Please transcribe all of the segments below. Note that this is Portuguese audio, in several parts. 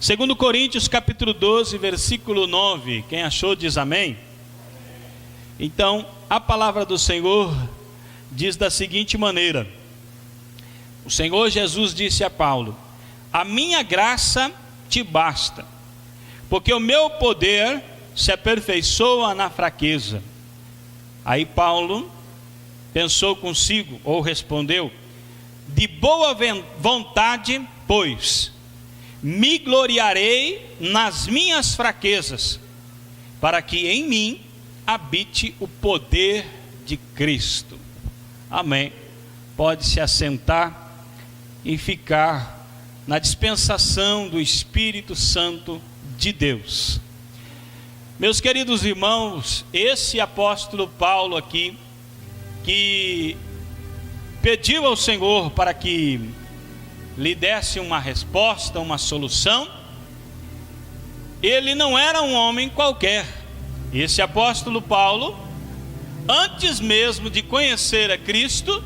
Segundo Coríntios capítulo 12, versículo 9. Quem achou diz amém. Então, a palavra do Senhor diz da seguinte maneira: o Senhor Jesus disse a Paulo: a minha graça te basta, porque o meu poder se aperfeiçoa na fraqueza. Aí Paulo pensou consigo, ou respondeu: de boa vontade, pois, me gloriarei nas minhas fraquezas, para que em mim habite o poder de Cristo. Amém. Pode se assentar e ficar na dispensação do Espírito Santo de Deus. Meus queridos irmãos, esse apóstolo Paulo aqui, que pediu ao Senhor para que lhe desse uma resposta, uma solução, ele não era um homem qualquer. Esse apóstolo Paulo, antes mesmo de conhecer a Cristo,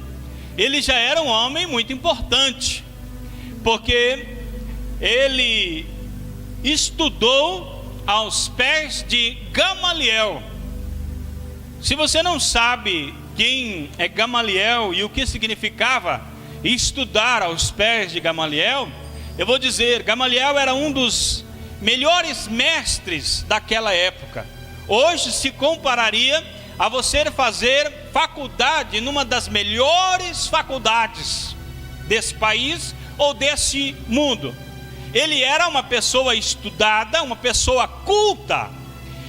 ele já era um homem muito importante, porque ele estudou aos pés de Gamaliel. Se você não sabe quem é Gamaliel e o que significava estudar aos pés de Gamaliel, eu vou dizer: Gamaliel era um dos melhores mestres daquela época. Hoje se compararia a você fazer faculdade numa das melhores faculdades desse país ou desse mundo. Ele era uma pessoa estudada, uma pessoa culta,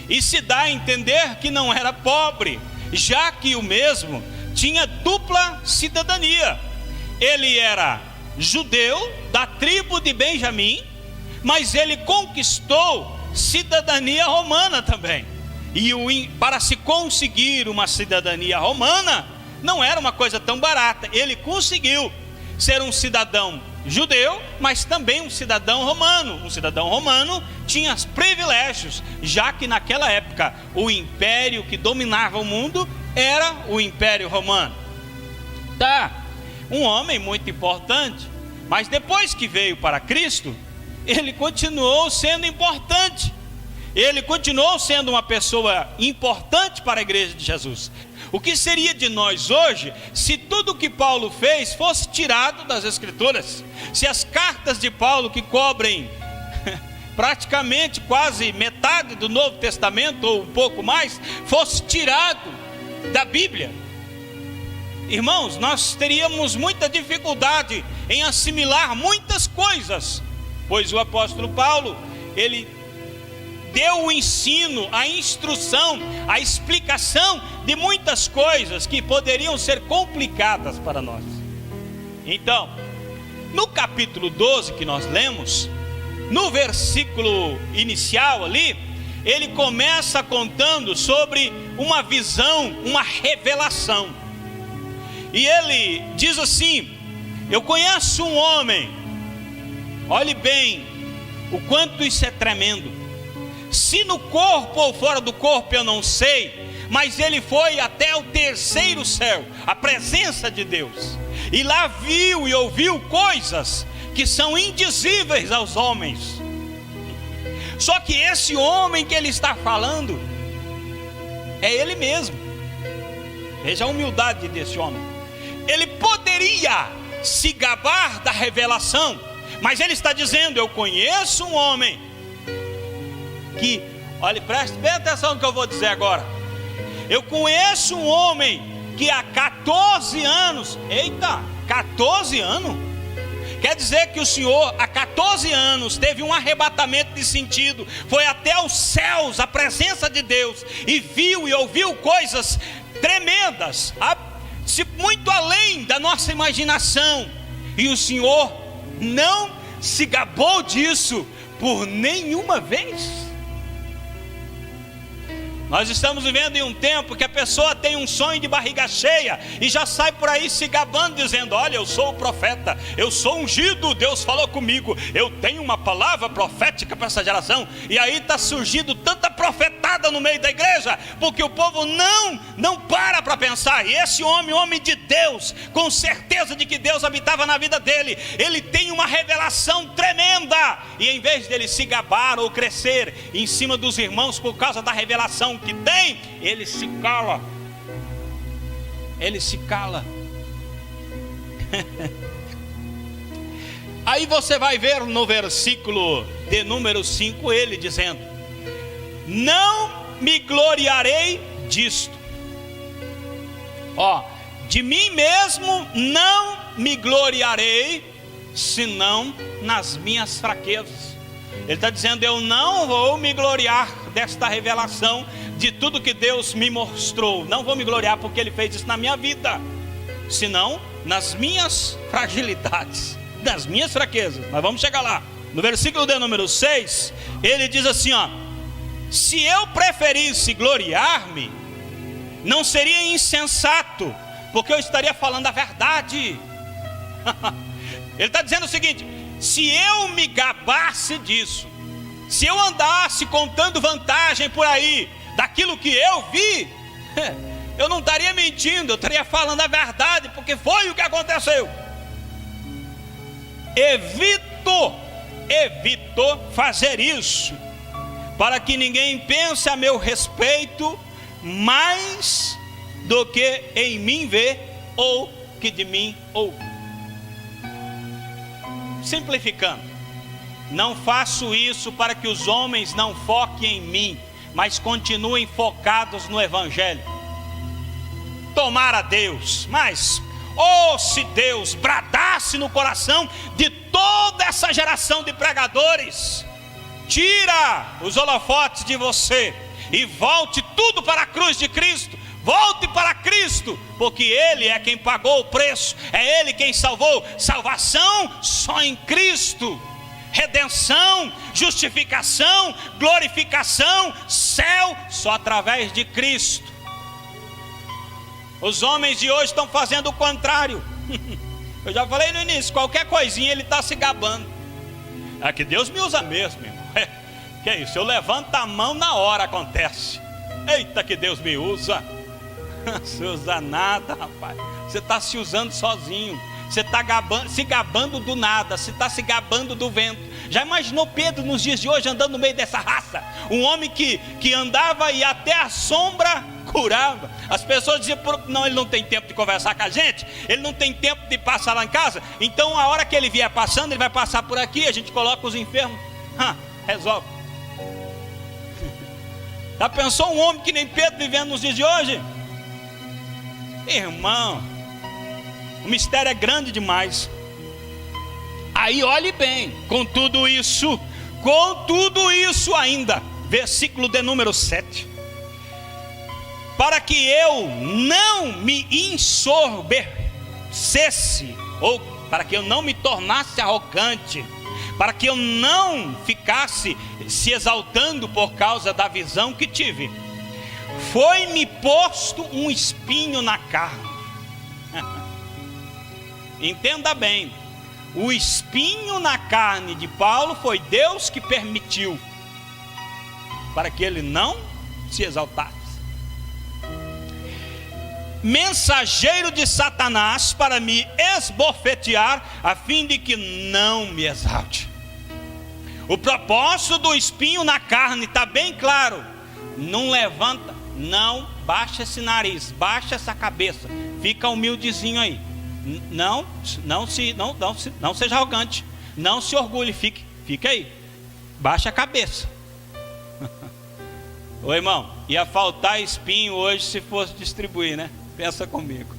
e se dá a entender que não era pobre, já que o mesmo tinha dupla cidadania. Ele era judeu da tribo de Benjamim, mas ele conquistou cidadania romana também. E para se conseguir uma cidadania romana, não era uma coisa tão barata. Ele conseguiu ser um cidadão judeu, mas também um cidadão romano. Um cidadão romano tinha privilégios, já que naquela época o império que dominava o mundo era o Império Romano. Um homem muito importante, mas depois que veio para Cristo, ele continuou sendo importante. Ele continuou sendo uma pessoa importante para a igreja de Jesus. O que seria de nós hoje se tudo que Paulo fez fosse tirado das Escrituras? Se as cartas de Paulo, que cobrem praticamente quase metade do Novo Testamento ou um pouco mais, fosse tirado da Bíblia? Irmãos, nós teríamos muita dificuldade em assimilar muitas coisas, pois o apóstolo Paulo, ele deu o ensino, a instrução, a explicação de muitas coisas que poderiam ser complicadas para nós. Então, no capítulo 12 que nós lemos, no versículo inicial ali, ele começa contando sobre uma visão, uma revelação. E ele diz assim: eu conheço um homem, olhe bem o quanto isso é tremendo. Se no corpo ou fora do corpo eu não sei, mas ele foi até o terceiro céu, a presença de Deus, e lá viu e ouviu coisas que são indizíveis aos homens. Só que esse homem que ele está falando é ele mesmo. Veja a humildade desse homem. Ele poderia se gabar da revelação, mas ele está dizendo: eu conheço um homem que, olha, preste bem atenção no que eu vou dizer agora. Eu conheço um homem que há 14 anos, 14 anos? Quer dizer que o Senhor há 14 anos teve um arrebatamento de sentido, foi até os céus, a presença de Deus, e viu e ouviu coisas tremendas, muito além da nossa imaginação, e o Senhor não se gabou disso por nenhuma vez. Nós estamos vivendo em um tempo que a pessoa tem um sonho de barriga cheia e já sai por aí se gabando, dizendo: olha, eu sou o profeta, eu sou ungido, Deus falou comigo, eu tenho uma palavra profética para essa geração. E aí está surgindo tanta profecia profetada no meio da igreja, porque o povo não para pensar. E esse homem de Deus, com certeza de que Deus habitava na vida dele, ele tem uma revelação tremenda, e em vez dele se gabar ou crescer em cima dos irmãos por causa da revelação que tem, ele se cala. Aí você vai ver no versículo de número 5, ele dizendo: não me gloriarei disto. De mim mesmo não me gloriarei, senão nas minhas fraquezas. Ele está dizendo: eu não vou me gloriar desta revelação, de tudo que Deus me mostrou. Não vou me gloriar porque Ele fez isso na minha vida, senão nas minhas fragilidades, das minhas fraquezas. Mas vamos chegar lá. No versículo de número 6, ele diz assim: se eu preferisse gloriar-me, não seria insensato, porque eu estaria falando a verdade. Ele está dizendo o seguinte: se eu me gabasse disso, se eu andasse contando vantagem por aí daquilo que eu vi, eu não estaria mentindo, eu estaria falando a verdade, porque foi o que aconteceu. Evito fazer isso, para que ninguém pense a meu respeito mais do que em mim vê, ou que de mim ouve. Simplificando, não faço isso para que os homens não foquem em mim, mas continuem focados no Evangelho. Tomara Deus, mas se Deus bradasse no coração de toda essa geração de pregadores: tira os holofotes de você e volte tudo para a cruz de Cristo. Volte para Cristo, porque Ele é quem pagou o preço, é Ele quem salvou. Salvação só em Cristo, redenção, justificação, glorificação, céu só através de Cristo. Os homens de hoje estão fazendo o contrário. Eu já falei no início, qualquer coisinha ele está se gabando. É que Deus me usa mesmo, irmão. Que é isso, eu levanto a mão, na hora acontece. Eita, que Deus me usa. Não se usa nada, rapaz. Você está se usando sozinho. Você está se gabando do nada. Você está se gabando do vento. Já imaginou Pedro nos dias de hoje andando no meio dessa raça? Um homem que andava e até a sombra curava. As pessoas diziam: não, ele não tem tempo de conversar com a gente, ele não tem tempo de passar lá em casa. Então a hora que ele vier passando, ele vai passar por aqui, a gente coloca os enfermos, resolve. Já pensou um homem que nem Pedro vivendo nos dias de hoje? Irmão, o mistério é grande demais. Aí olhe bem, com tudo isso ainda, versículo de número 7: para que eu não me ensoberbecesse, ou para que eu não me tornasse arrogante, para que eu não ficasse se exaltando por causa da visão que tive, foi-me posto um espinho na carne. Entenda bem, o espinho na carne de Paulo foi Deus que permitiu, para que ele não se exaltasse. Mensageiro de Satanás para me esbofetear, a fim de que não me exalte. O propósito do espinho na carne está bem claro: não levanta, não baixa esse nariz, baixa essa cabeça, fica humildezinho aí. Não seja arrogante, não se orgulhe, fica aí, baixa a cabeça. Ô irmão, ia faltar espinho hoje se fosse distribuir, né? Pensa comigo.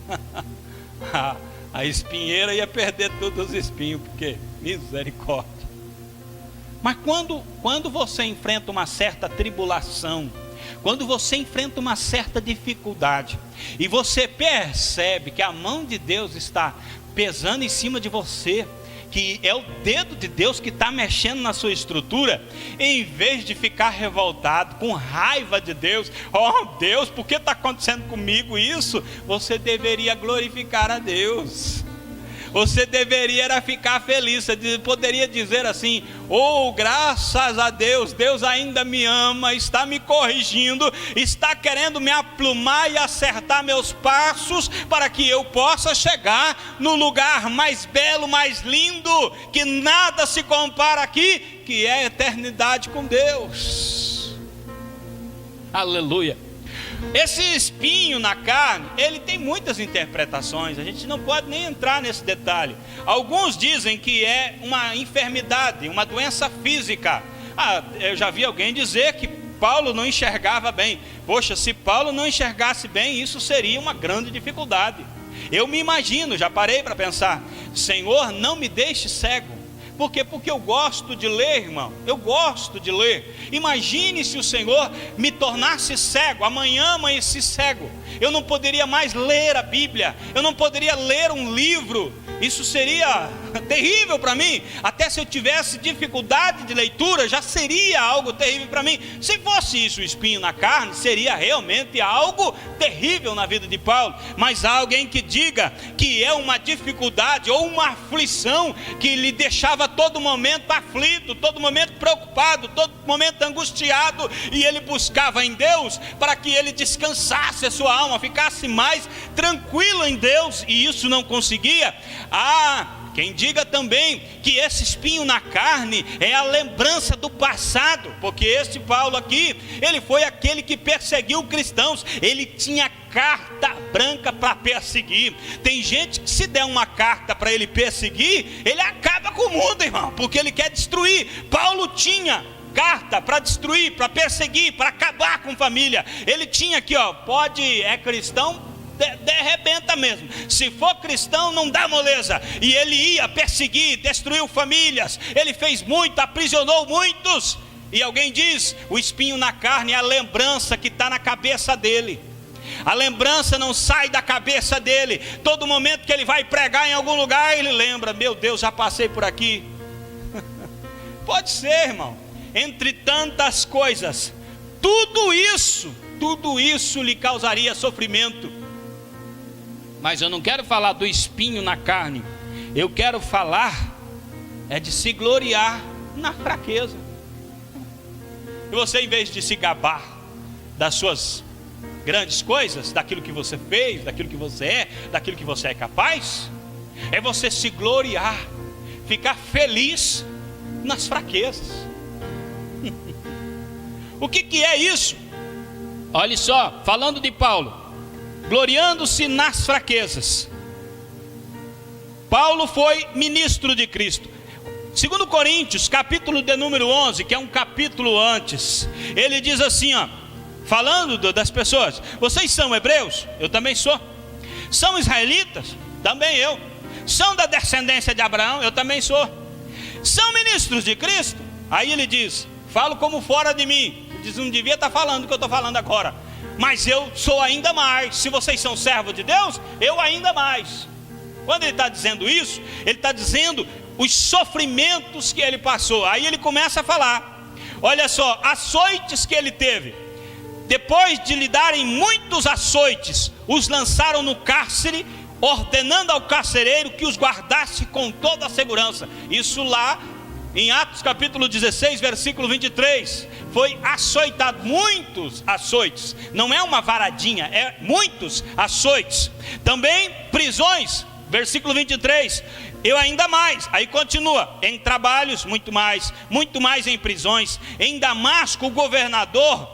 A espinheira ia perder todos os espinhos, porque misericórdia. Mas quando você enfrenta uma certa tribulação, quando você enfrenta uma certa dificuldade, e você percebe que a mão de Deus está pesando em cima de você, que é o dedo de Deus que está mexendo na sua estrutura, em vez de ficar revoltado, com raiva de Deus: oh Deus, por que está acontecendo comigo isso? Você deveria glorificar a Deus. você deveria era ficar feliz. Você poderia dizer assim: oh, graças a Deus, Deus ainda me ama, está me corrigindo, está querendo me aplumar e acertar meus passos, para que eu possa chegar no lugar mais belo, mais lindo, que nada se compara aqui, que é a eternidade com Deus. Aleluia. Esse espinho na carne, ele tem muitas interpretações, a gente não pode nem entrar nesse detalhe. Alguns dizem que é uma enfermidade, uma doença física. Eu já vi alguém dizer que Paulo não enxergava bem. Poxa, se Paulo não enxergasse bem, isso seria uma grande dificuldade. Eu me imagino, já parei para pensar: Senhor, não me deixe cego. Por quê? Porque eu gosto de ler, irmão. Eu gosto de ler. Imagine se o Senhor me tornasse cego. Amanhã amanheci cego. Eu não poderia mais ler a Bíblia. Eu não poderia ler um livro. Isso seria terrível para mim. Até se eu tivesse dificuldade de leitura, já seria algo terrível para mim. Se fosse isso, o espinho na carne, seria realmente algo terrível na vida de Paulo. Mas há alguém que diga que é uma dificuldade ou uma aflição que lhe deixava a todo momento aflito, todo momento preocupado, todo momento angustiado, e ele buscava em Deus para que ele descansasse a sua alma, ficasse mais tranquilo em Deus, e isso não conseguia. Quem diga também que esse espinho na carne é a lembrança do passado, porque esse Paulo aqui, ele foi aquele que perseguiu cristãos, ele tinha carta branca para perseguir. Tem gente que, se der uma carta para ele perseguir, ele acaba com o mundo, irmão, porque ele quer destruir. Paulo tinha carta para destruir, para perseguir, para acabar com família. Ele tinha aqui, é cristão, de arrebenta mesmo. Se for cristão, não dá moleza. E ele ia perseguir, destruiu famílias. Ele fez muito, aprisionou muitos. E alguém diz: o espinho na carne é a lembrança que está na cabeça dele. A lembrança não sai da cabeça dele. Todo momento que ele vai pregar em algum lugar, ele lembra: meu Deus, já passei por aqui. Pode ser, irmão. Entre tantas coisas, tudo isso lhe causaria sofrimento. Mas eu não quero falar do espinho na carne. Eu quero falar de se gloriar na fraqueza. E você, em vez de se gabar das suas grandes coisas, daquilo que você fez, daquilo que você é capaz, é você se gloriar, ficar feliz nas fraquezas. O que é isso? Olha só, falando de Paulo, gloriando-se nas fraquezas. Paulo foi ministro de Cristo. 2 Coríntios, capítulo de número 11, que é um capítulo antes, ele diz assim, falando das pessoas: vocês são hebreus? Eu também sou. São israelitas? Também eu. São da descendência de Abraão? Eu também sou. São ministros de Cristo? Aí ele diz: falo como fora de mim. Ele diz: não devia estar falando o que eu estou falando agora, mas eu sou ainda mais. Se vocês são servos de Deus, eu ainda mais. Quando ele está dizendo isso, ele está dizendo os sofrimentos que ele passou. Aí ele começa a falar, olha só, açoites que ele teve. Depois de lhe darem muitos açoites, os lançaram no cárcere, ordenando ao carcereiro que os guardasse com toda a segurança. Isso lá em Atos capítulo 16, versículo 23, foi açoitado, muitos açoites, não é uma varadinha, é muitos açoites. Também prisões, versículo 23, eu ainda mais, aí continua, em trabalhos, muito mais em prisões. Em Damasco, o governador,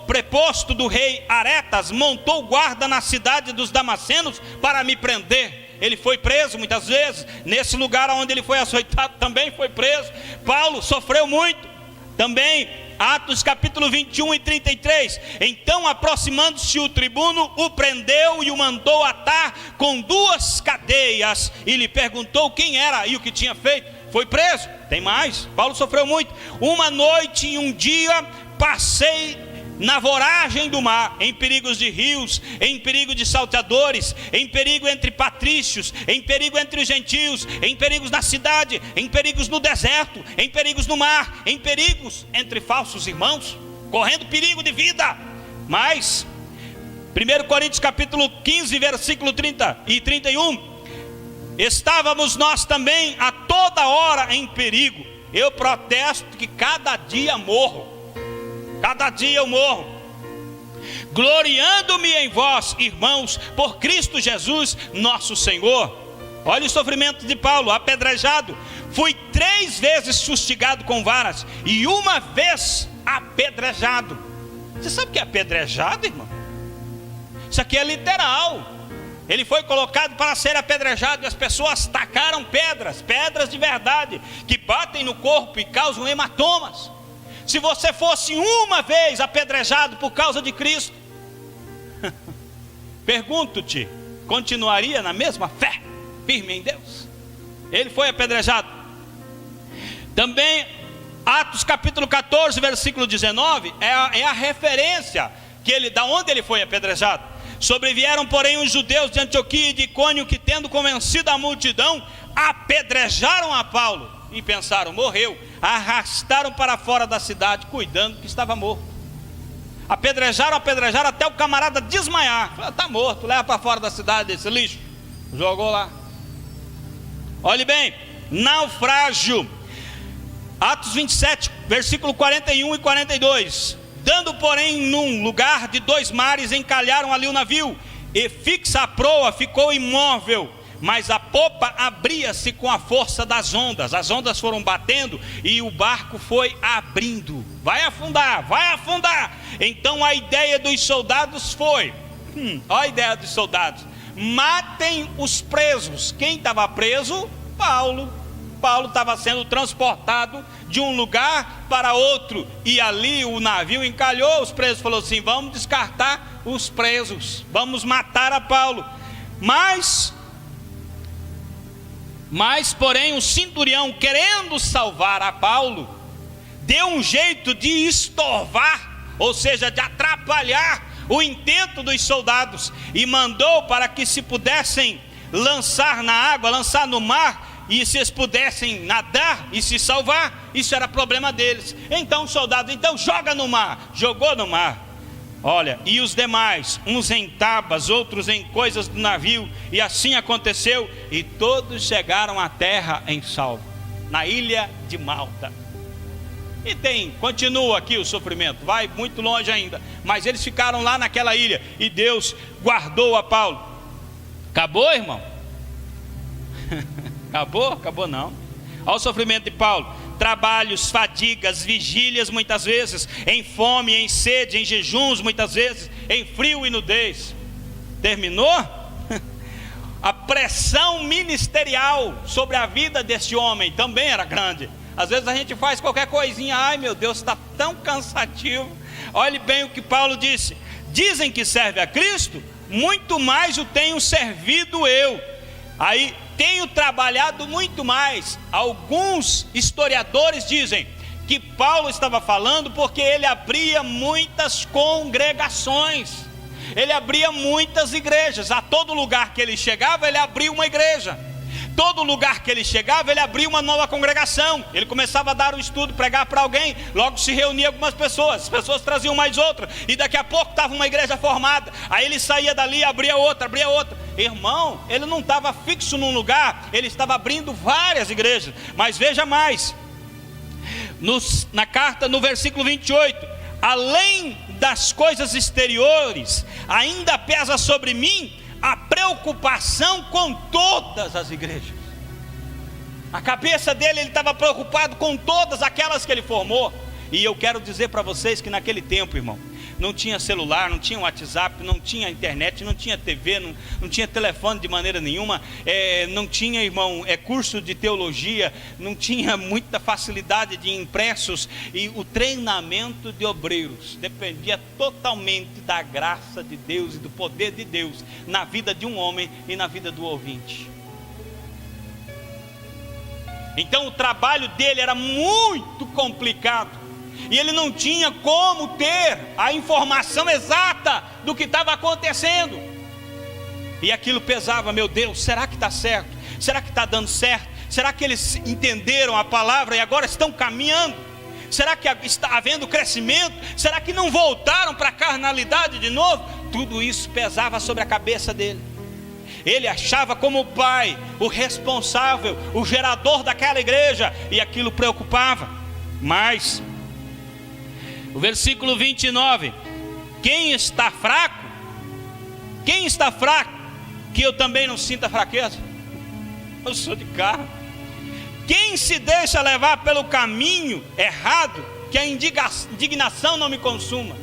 preposto do rei Aretas, montou guarda na cidade dos damascenos para me prender. Ele foi preso muitas vezes, nesse lugar onde ele foi açoitado também foi preso. Paulo sofreu muito. Também Atos capítulo 21 e 33, então aproximando-se o tribuno, o prendeu e o mandou atar com 2 cadeias, e lhe perguntou quem era e o que tinha feito. Foi preso. Tem mais, Paulo sofreu muito. Uma noite e um dia passei na voragem do mar, em perigos de rios, em perigo de salteadores, em perigo entre patrícios, em perigo entre os gentios, em perigos na cidade, em perigos no deserto, em perigos no mar, em perigos entre falsos irmãos, correndo perigo de vida. Mas 1 Coríntios capítulo 15, versículo 30 e 31, estávamos nós também a toda hora em perigo. Eu protesto que cada dia morro, cada dia eu morro, gloriando-me em vós, irmãos, por Cristo Jesus nosso Senhor. Olha o sofrimento de Paulo, apedrejado. Fui 3 vezes fustigado com varas, e 1 vez apedrejado. Você sabe o que é apedrejado, irmão? Isso aqui é literal. Ele foi colocado para ser apedrejado, e as pessoas tacaram pedras de verdade, que batem no corpo e causam hematomas. Se você fosse 1 vez apedrejado por causa de Cristo, pergunto-te, continuaria na mesma fé, firme em Deus? Ele foi apedrejado. Também Atos capítulo 14, versículo 19, é a referência que ele dá onde ele foi apedrejado. Sobrevieram, porém, os judeus de Antioquia e de Icônio, que, tendo convencido a multidão, apedrejaram a Paulo. E pensaram, morreu. Arrastaram para fora da cidade, cuidando que estava morto. Apedrejaram até o camarada desmaiar. Está morto, leva para fora da cidade esse lixo. Jogou lá. Olhe bem, naufrágio. Atos 27, versículo 41 e 42. Dando, porém, num lugar de 2 mares, encalharam ali o navio, e fixa a proa ficou imóvel, mas a popa abria-se com a força das ondas. As ondas foram batendo e o barco foi abrindo. Vai afundar, vai afundar. Então a ideia dos soldados foi, olha a ideia dos soldados: matem os presos. Quem estava preso? Paulo. Paulo estava sendo transportado de um lugar para outro, e ali o navio encalhou. Os presos falaram assim: vamos descartar os presos, vamos matar a Paulo. Mas porém o centurião, querendo salvar a Paulo, deu um jeito de estorvar, ou seja, de atrapalhar o intento dos soldados, e mandou para que se pudessem lançar na água, lançar no mar, e se eles pudessem nadar e se salvar, isso era problema deles. Então o soldado, joga no mar. Jogou no mar. Olha, e os demais, uns em tábuas, outros em coisas do navio, e assim aconteceu, e todos chegaram à terra em salvo, na ilha de Malta. E continua aqui o sofrimento, vai muito longe ainda, mas eles ficaram lá naquela ilha, e Deus guardou a Paulo. Acabou, irmão? Acabou não. Olha o sofrimento de Paulo: trabalhos, fadigas, vigílias muitas vezes, em fome, em sede, em jejuns muitas vezes, em frio e nudez. Terminou? A pressão ministerial sobre a vida desse homem também era grande. Às vezes a gente faz qualquer coisinha, ai meu Deus, está tão cansativo. Olhe bem o que Paulo disse: dizem que serve a Cristo, muito mais o tenho servido eu. Aí, tenho trabalhado muito mais. Alguns historiadores dizem que Paulo estava falando porque ele abria muitas congregações, ele abria muitas igrejas. A todo lugar que ele chegava, ele abria uma igreja. Todo lugar que ele chegava, ele abria uma nova congregação. Ele começava a dar um estudo, pregar para alguém, logo se reunia algumas pessoas, as pessoas traziam mais outra, e daqui a pouco estava uma igreja formada. Aí ele saía dali, abria outra. Irmão, ele não estava fixo num lugar, ele estava abrindo várias igrejas. Mas veja mais, na carta, no versículo 28, além das coisas exteriores, ainda pesa sobre mim a preocupação com todas as igrejas. A cabeça dele, ele estava preocupado com todas aquelas que ele formou. E eu quero dizer para vocês que naquele tempo, irmão, não tinha celular, não tinha WhatsApp, não tinha internet, não tinha TV, não tinha telefone de maneira nenhuma, não tinha, irmão, curso de teologia, não tinha muita facilidade de impressos, e o treinamento de obreiros dependia totalmente da graça de Deus e do poder de Deus na vida de um homem e na vida do ouvinte. Então o trabalho dele era muito complicado, e ele não tinha como ter a informação exata do que estava acontecendo, e aquilo pesava. Meu Deus, será que está certo? Será que está dando certo? Será que eles entenderam a palavra e agora estão caminhando? Será que está havendo crescimento? Será que não voltaram para a carnalidade de novo? Tudo isso pesava sobre a cabeça dele. Ele achava como o pai, o responsável, o gerador daquela igreja, e aquilo preocupava. Mas o versículo 29: quem está fraco, que eu também não sinta fraqueza? Eu sou de carne. Quem se deixa levar pelo caminho errado, que a indignação não me consuma.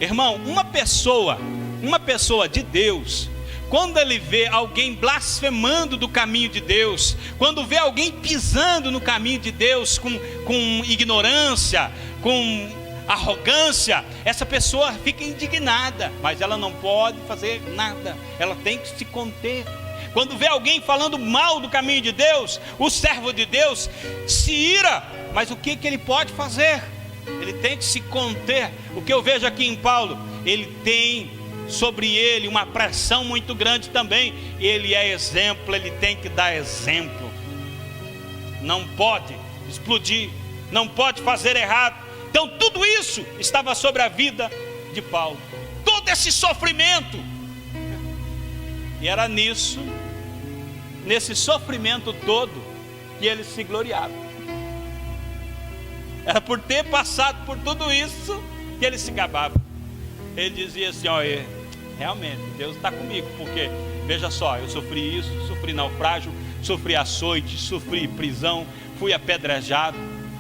Irmão, uma pessoa de Deus, quando ele vê alguém blasfemando do caminho de Deus, quando vê alguém pisando no caminho de Deus com ignorância, com arrogância, essa pessoa fica indignada, mas ela não pode fazer nada, ela tem que se conter. Quando vê alguém falando mal do caminho de Deus, o servo de Deus se ira, mas o que ele pode fazer? Ele tem que se conter. O que eu vejo aqui em Paulo, ele tem sobre ele uma pressão muito grande também. Ele é exemplo, ele tem que dar exemplo. Não pode explodir, não pode fazer errado. Então tudo isso estava sobre a vida de Paulo, todo esse sofrimento. E era nesse sofrimento todo, que ele se gloriava. Era por ter passado por tudo isso que ele se gabava. Ele dizia assim: olha, realmente Deus está comigo, porque veja só, eu sofri isso, sofri naufrágio, sofri açoite, sofri prisão, fui apedrejado.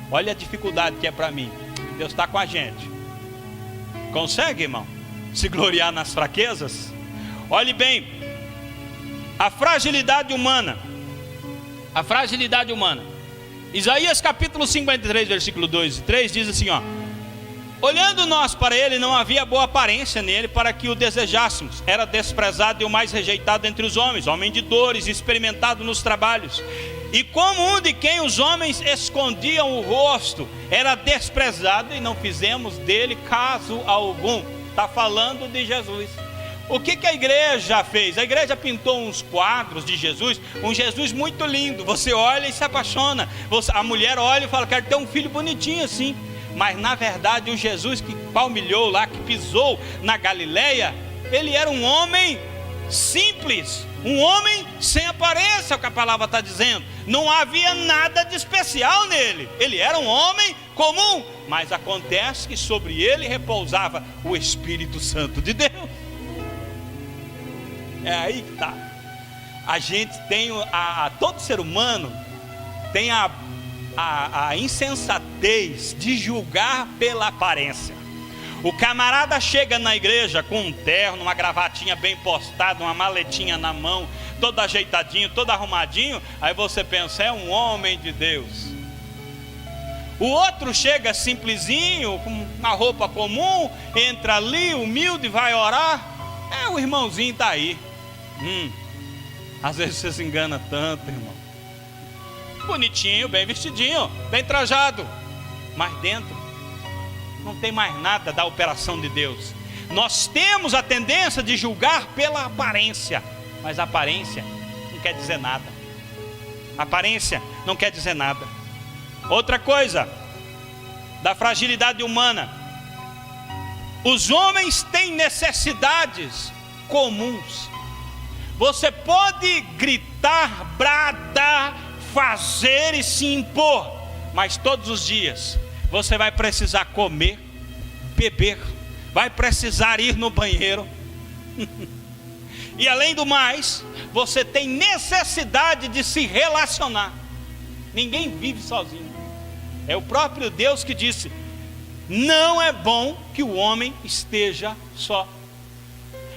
Olha a dificuldade que é para mim. Deus está com a gente. Consegue, irmão, se gloriar nas fraquezas? Olhe bem, a fragilidade humana. Isaías capítulo 53, versículo 2 e 3 diz assim, ó: olhando nós para ele, não havia boa aparência nele para que o desejássemos. Era desprezado e o mais rejeitado entre os homens, homem de dores, experimentado nos trabalhos, e como um de quem os homens escondiam o rosto. Era desprezado e não fizemos dele caso algum. Está falando de Jesus. O que a igreja fez? A igreja pintou uns quadros de Jesus, um Jesus muito lindo. Você olha e se apaixona. A mulher olha e fala: quero ter um filho bonitinho assim. Mas na verdade o Jesus que palmilhou lá, que pisou na Galileia, ele era um homem simples, um homem sem aparência, é o que a palavra está dizendo. Não havia nada de especial nele. Ele era um homem comum, mas acontece que sobre ele repousava o Espírito Santo de Deus. É aí que está. A gente tem, todo ser humano tem a insensatez de julgar pela aparência. O camarada chega na igreja com um terno, uma gravatinha bem postada, uma maletinha na mão, todo ajeitadinho, todo arrumadinho. Aí você pensa: é um homem de Deus. O outro chega simplesinho, com uma roupa comum, entra ali, humilde, vai orar. O irmãozinho está aí. Às vezes você se engana tanto, irmão. Bonitinho, bem vestidinho, bem trajado, mas dentro não tem mais nada da operação de Deus. Nós temos a tendência de julgar pela aparência, mas a aparência não quer dizer nada. Aparência não quer dizer nada. Outra coisa da fragilidade humana: os homens têm necessidades comuns. Você pode gritar, bradar, fazer e se impor, mas todos os dias você vai precisar comer, beber, vai precisar ir no banheiro. E além do mais, você tem necessidade de se relacionar. Ninguém vive sozinho. É o próprio Deus que disse: não é bom que o homem esteja só.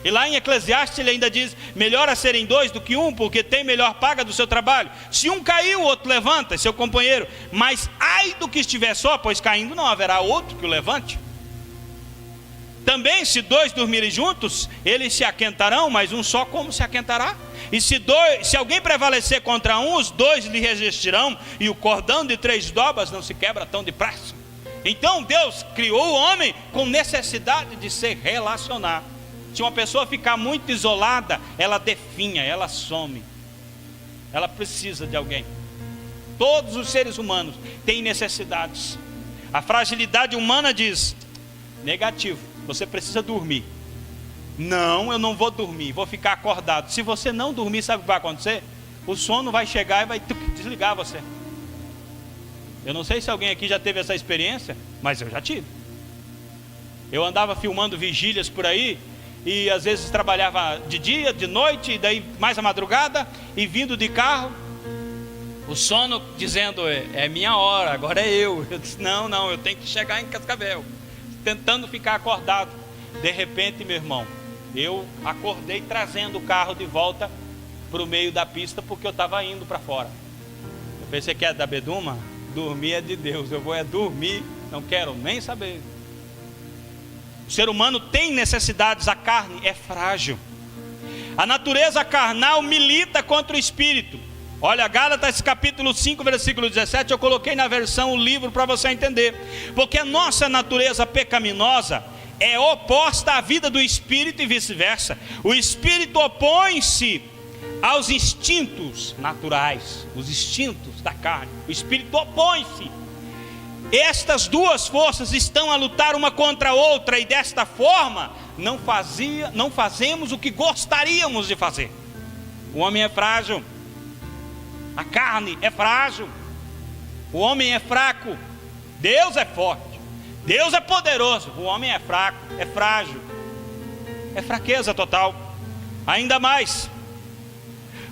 E lá em Eclesiastes ele ainda diz: melhor é serem dois do que um, porque tem melhor paga do seu trabalho. Se um cair, o outro levanta, é seu companheiro. Mas ai do que estiver só, pois caindo não haverá outro que o levante. Também, se dois dormirem juntos, eles se aquentarão, mas um só como se aquentará? E se alguém prevalecer contra um, os dois lhe resistirão, e o cordão de 3 dobras não se quebra tão depressa. Então Deus criou o homem com necessidade de se relacionar. Se uma pessoa ficar muito isolada, ela definha, ela some. Ela precisa de alguém. Todos os seres humanos têm necessidades. A fragilidade humana diz: negativo, você precisa dormir. Não, eu não vou dormir, vou ficar acordado. Se você não dormir, sabe o que vai acontecer? O sono vai chegar e vai desligar você. Eu não sei se alguém aqui já teve essa experiência, mas eu já tive. Eu andava filmando vigílias por aí, e às vezes trabalhava de dia, de noite, e daí mais à madrugada, e vindo de carro, o sono dizendo, é minha hora, agora é eu. Eu disse, não, eu tenho que chegar em Cascavel, tentando ficar acordado. De repente, meu irmão, eu acordei trazendo o carro de volta para o meio da pista, porque eu estava indo para fora. Eu pensei que era da Beduma. Dormir é de Deus, eu vou dormir, não quero nem saber. O ser humano tem necessidades, a carne é frágil. A natureza carnal milita contra o espírito. Olha, Gálatas capítulo 5, versículo 17, eu coloquei na versão o livro para você entender. Porque a nossa natureza pecaminosa é oposta à vida do espírito e vice-versa. O espírito opõe-se aos instintos naturais, os instintos da carne. O espírito opõe-se. Estas duas forças estão a lutar uma contra a outra, e desta forma não fazemos o que gostaríamos de fazer. O homem é frágil, a carne é frágil, o homem é fraco. Deus é forte, Deus é poderoso, o homem é fraco, é frágil, é fraqueza total. Ainda mais,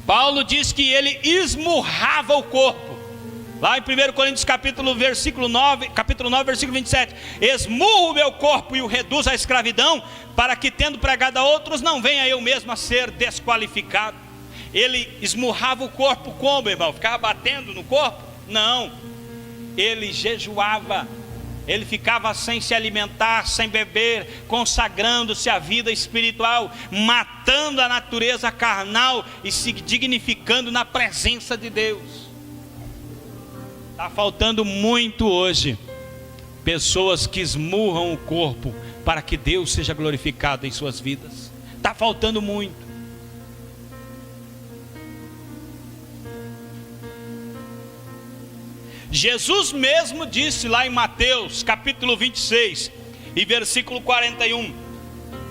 Paulo diz que ele esmurrava o corpo. Lá em 1 Coríntios capítulo 9, versículo 27. Esmurro o meu corpo e o reduzo à escravidão, para que, tendo pregado a outros, não venha eu mesmo a ser desqualificado. Ele esmurrava o corpo como, irmão? Ficava batendo no corpo? Não. Ele jejuava. Ele ficava sem se alimentar, sem beber, consagrando-se à vida espiritual, matando a natureza carnal e se dignificando na presença de Deus. Está faltando muito hoje pessoas que esmurram o corpo para que Deus seja glorificado em suas vidas. Está faltando muito. Jesus mesmo disse lá em Mateus capítulo 26 e versículo 41: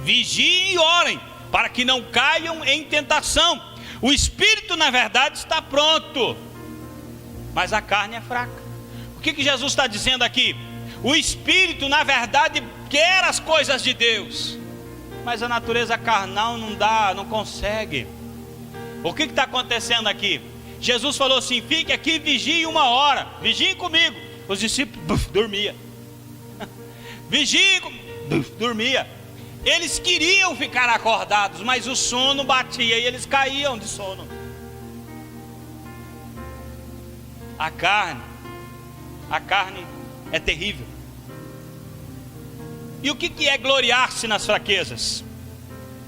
vigiem e orem para que não caiam em tentação. O espírito na verdade está pronto, mas a carne é fraca. O que Jesus está dizendo aqui? O espírito na verdade quer as coisas de Deus, mas a natureza carnal não consegue. O que está acontecendo aqui? Jesus falou assim: fique aqui, vigie 1 hora, vigiem comigo. Os discípulos dormiam. Vigiem, dormia. Eles queriam ficar acordados, mas o sono batia e eles caíam de sono. A carne é terrível. E o que é gloriar-se nas fraquezas?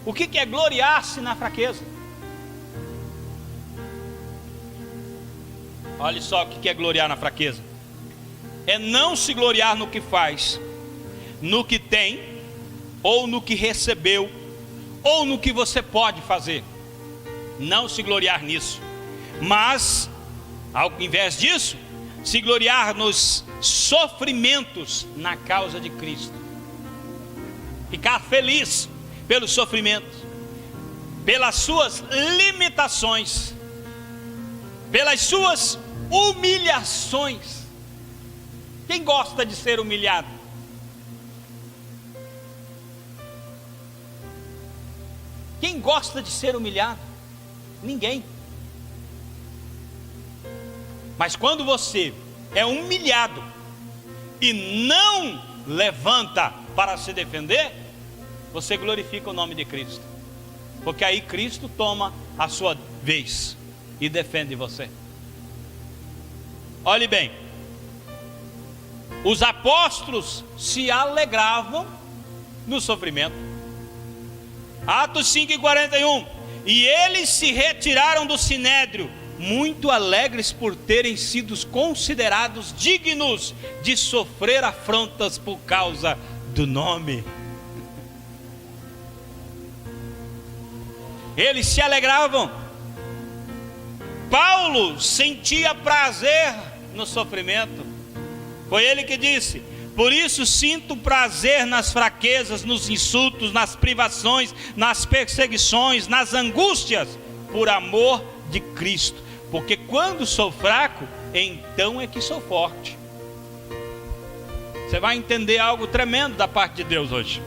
O que é gloriar-se na fraqueza? Olha só o que é gloriar na fraqueza. É não se gloriar no que faz, no que tem, ou no que recebeu, ou no que você pode fazer. Não se gloriar nisso, mas ao invés disso, se gloriar nos sofrimentos na causa de Cristo. Ficar feliz pelos sofrimentos, pelas suas limitações, pelas suas humilhações. Quem gosta de ser humilhado? Quem gosta de ser humilhado? Ninguém. Mas quando você é humilhado e não levanta para se defender, você glorifica o nome de Cristo, porque aí Cristo toma a sua vez e defende você. Olhe bem, os apóstolos se alegravam no sofrimento. Atos 5:41. E eles se retiraram do sinédrio, muito alegres por terem sido considerados dignos de sofrer afrontas por causa do nome. Eles se alegravam. Paulo sentia prazer no sofrimento. Foi ele que disse: Por isso sinto prazer nas fraquezas, nos insultos, nas privações, nas perseguições, nas angústias, por amor de Cristo. Porque quando sou fraco, então é que sou forte. Você vai entender algo tremendo da parte de Deus hoje.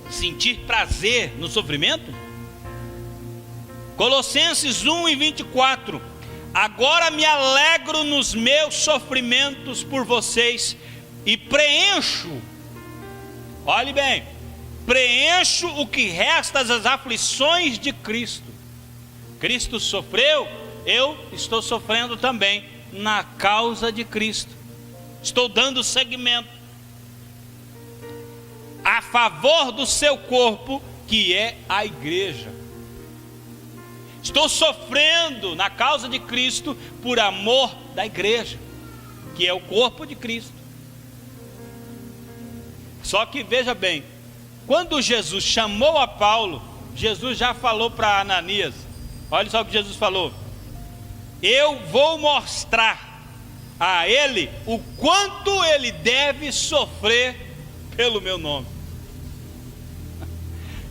Sentir prazer no sofrimento? Colossenses 1:24. Agora me alegro nos meus sofrimentos por vocês e preencho, olhe bem, preencho o que resta das aflições de Cristo. Cristo sofreu, eu estou sofrendo também na causa de Cristo. Estou dando seguimento a favor do seu corpo, que é a igreja. Estou sofrendo na causa de Cristo por amor da igreja, que é o corpo de Cristo. Só que veja bem, quando Jesus chamou a Paulo, Jesus já falou para Ananias, olha só o que Jesus falou: eu vou mostrar a ele o quanto ele deve sofrer pelo meu nome.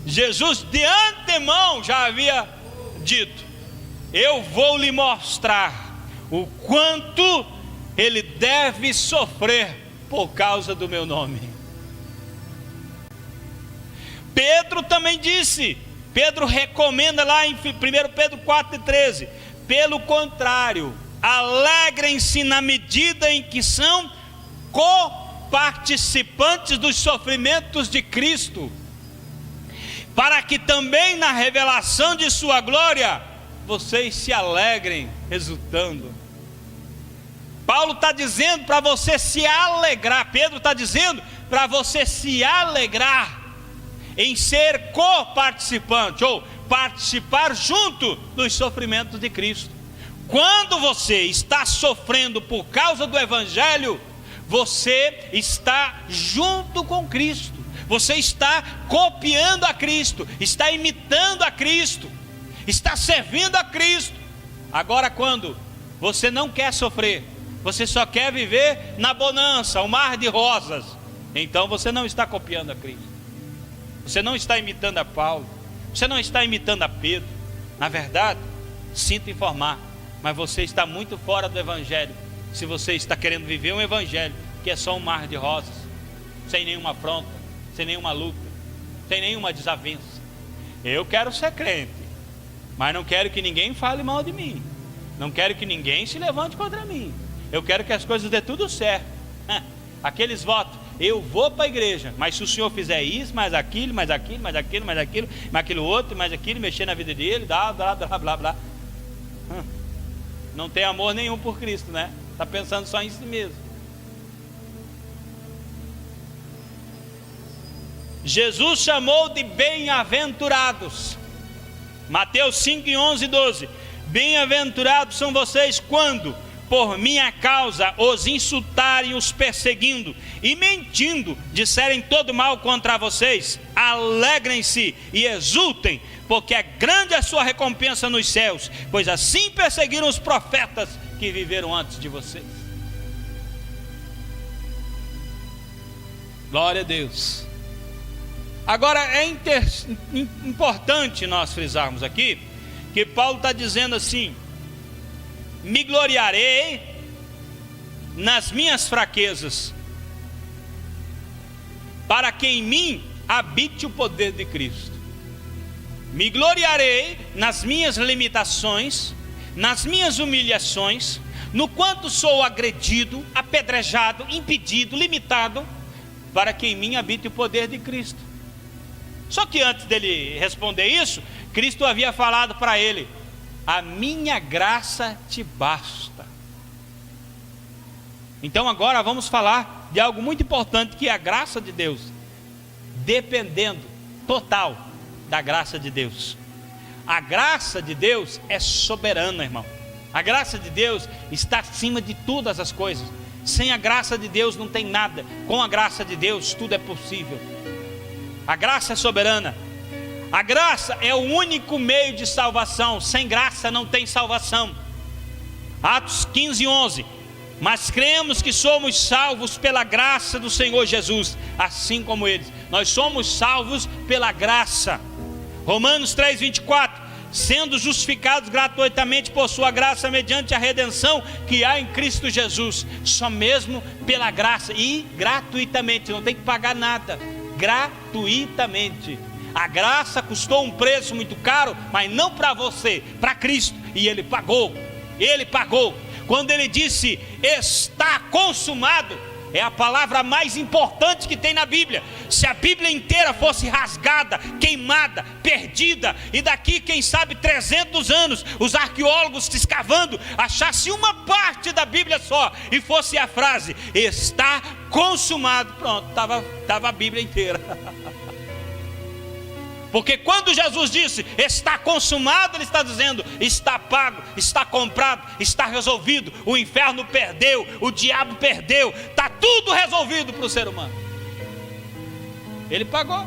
Jesus de antemão já havia dito: eu vou lhe mostrar o quanto ele deve sofrer por causa do meu nome. Pedro também disse, Pedro recomenda lá em 1 Pedro 4:13, pelo contrário, alegrem-se na medida em que são coparticipantes dos sofrimentos de Cristo, para que também na revelação de sua glória, vocês se alegrem exultando. Paulo está dizendo para você se alegrar, Pedro está dizendo para você se alegrar em ser coparticipante, ou participar junto dos sofrimentos de Cristo. Quando você está sofrendo por causa do Evangelho, você está junto com Cristo. Você está copiando a Cristo, está imitando a Cristo, está servindo a Cristo. Agora, quando você não quer sofrer, você só quer viver na bonança, o mar de rosas, então você não está copiando a Cristo. Você não está imitando a Paulo, você não está imitando a Pedro. Na verdade, sinto informar, mas você está muito fora do Evangelho, se você está querendo viver um Evangelho que é só um mar de rosas, sem nenhuma afronta, sem nenhuma luta, sem nenhuma desavença. Eu quero ser crente, mas não quero que ninguém fale mal de mim, não quero que ninguém se levante contra mim. Eu quero que as coisas dê tudo certo. Aqueles votos: eu vou para a igreja, mas se o senhor fizer isso, mais aquilo, mais aquilo, mais aquilo, mais aquilo, mais aquilo outro, mais aquilo, mexer na vida dele, blá, blá, blá, blá, blá. Não tem amor nenhum por Cristo, né? Está pensando só em si mesmo. Jesus chamou de bem-aventurados. Mateus 5:11-12. Bem-aventurados são vocês quando, por minha causa, os insultarem, os perseguindo e mentindo, disserem todo mal contra vocês. Alegrem-se e exultem, porque é grande a sua recompensa nos céus, pois assim perseguiram os profetas que viveram antes de vocês. Glória a Deus. Agora é importante nós frisarmos aqui que Paulo está dizendo assim: me gloriarei nas minhas fraquezas, para que em mim habite o poder de Cristo. Me gloriarei nas minhas limitações, nas minhas humilhações, no quanto sou agredido, apedrejado, impedido, limitado, para que em mim habite o poder de Cristo. Só que antes dele responder isso, Cristo havia falado para ele: a minha graça te basta. Então agora vamos falar de algo muito importante, que é a graça de Deus. Dependendo total da graça de Deus. A graça de Deus é soberana, irmão. A graça de Deus está acima de todas as coisas. Sem a graça de Deus não tem nada. Com a graça de Deus tudo é possível. A graça é soberana. A graça é o único meio de salvação. Sem graça não tem salvação. Atos 15:11. Mas cremos que somos salvos pela graça do Senhor Jesus, assim como eles. Nós somos salvos pela graça. Romanos 3:24. Sendo justificados gratuitamente por sua graça, mediante a redenção que há em Cristo Jesus. Só mesmo pela graça e gratuitamente, não tem que pagar nada. Gratuitamente. A graça custou um preço muito caro, mas não para você, para Cristo. E Ele pagou. Ele pagou. Quando Ele disse, está consumado, é a palavra mais importante que tem na Bíblia. Se a Bíblia inteira fosse rasgada, queimada, perdida, e daqui, quem sabe, 300 anos, os arqueólogos escavando, achassem uma parte da Bíblia só, e fosse a frase, está consumado, pronto, estava a Bíblia inteira. Porque quando Jesus disse, está consumado, Ele está dizendo, está pago, está comprado, está resolvido. O inferno perdeu, o diabo perdeu, está tudo resolvido para o ser humano. Ele pagou.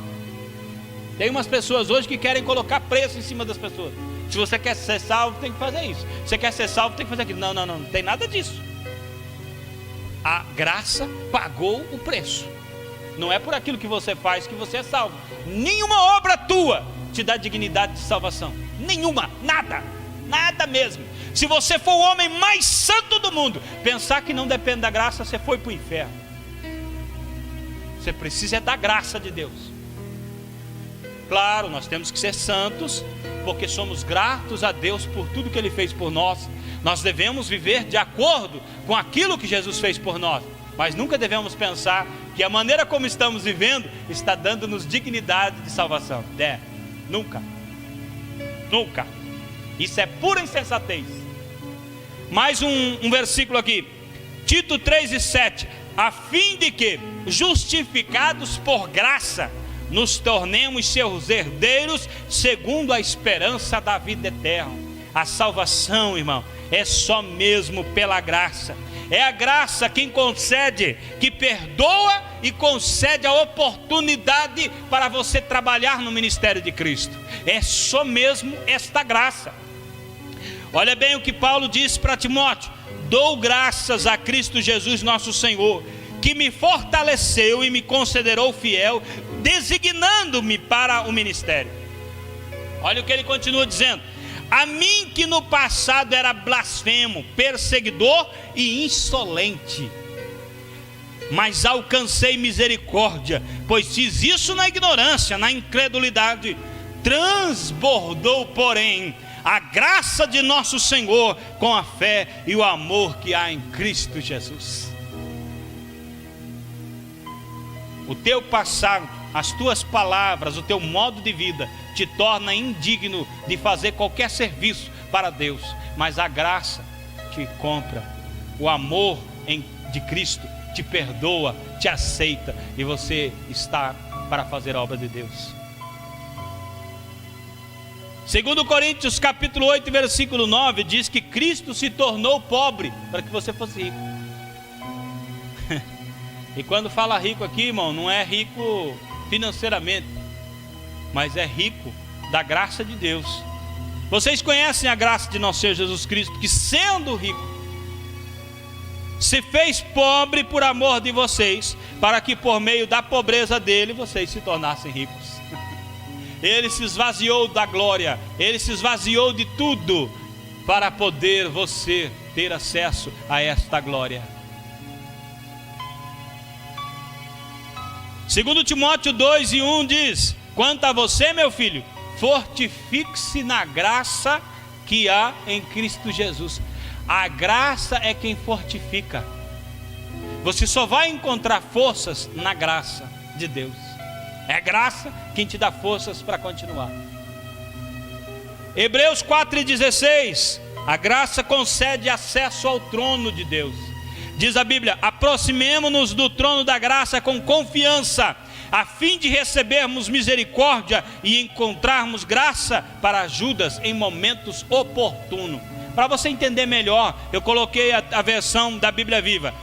Tem umas pessoas hoje que querem colocar preço em cima das pessoas. Se você quer ser salvo, tem que fazer isso. Se você quer ser salvo, tem que fazer aquilo. Não tem nada disso. A graça pagou o preço. Não é por aquilo que você faz que você é salvo. Nenhuma obra tua te dá dignidade de salvação. Nenhuma, nada mesmo. Se você for o homem mais santo do mundo, pensar que não depende da graça, você foi para o inferno. Você precisa da graça de Deus. Claro, nós temos que ser santos, porque somos gratos a Deus por tudo que Ele fez por nós. Nós devemos viver de acordo com aquilo que Jesus fez por nós. Mas nunca devemos pensar que a maneira como estamos vivendo está dando-nos dignidade de salvação. Nunca. Isso é pura insensatez. Mais um versículo aqui, Tito 3:7. A fim de que, justificados por graça, nos tornemos seus herdeiros, segundo a esperança da vida eterna. A salvação, irmão, é só mesmo pela graça. É a graça quem concede, que perdoa e concede a oportunidade para você trabalhar no ministério de Cristo. É só mesmo esta graça. Olha bem o que Paulo disse para Timóteo: dou graças a Cristo Jesus nosso Senhor, que me fortaleceu e me considerou fiel, designando-me para o ministério. Olha o que ele continua dizendo: a mim que no passado era blasfemo, perseguidor e insolente, mas alcancei misericórdia, pois fiz isso na ignorância, na incredulidade. Transbordou, porém, a graça de nosso Senhor com a fé e o amor que há em Cristo Jesus. O teu passado, as tuas palavras, o teu modo de vida te torna indigno de fazer qualquer serviço para Deus, mas a graça te compra. O amor de Cristo te perdoa, te aceita, e você está para fazer a obra de Deus. 2 Coríntios capítulo 8, versículo 9 diz que Cristo se tornou pobre para que você fosse rico. E quando fala rico aqui, irmão, não é rico financeiramente, mas é rico da graça de Deus. Vocês conhecem a graça de nosso Senhor Jesus Cristo, que sendo rico, se fez pobre por amor de vocês, para que por meio da pobreza dele, vocês se tornassem ricos. Ele se esvaziou da glória, Ele se esvaziou de tudo, para poder você ter acesso a esta glória. 2 Timóteo 2:1 diz: quanto a você, meu filho, fortifique-se na graça que há em Cristo Jesus. A graça é quem fortifica. Você só vai encontrar forças na graça de Deus. É a graça quem te dá forças para continuar. Hebreus 4:16. A graça concede acesso ao trono de Deus. Diz a Bíblia: aproximemo-nos do trono da graça com confiança, a fim de recebermos misericórdia e encontrarmos graça para ajudas em momentos oportunos. Para você entender melhor, eu coloquei a versão da Bíblia Viva.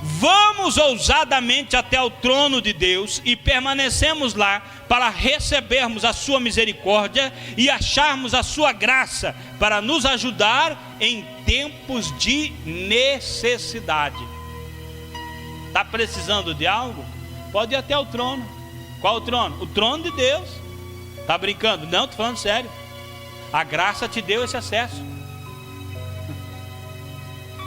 vamos ousadamente até o trono de Deus e permanecemos lá para recebermos a sua misericórdia e acharmos a sua graça para nos ajudar em tempos de necessidade. Está precisando de algo? Pode ir até o trono. Qual o trono? O trono de Deus. Está brincando? Não, estou falando sério. A graça te deu esse acesso.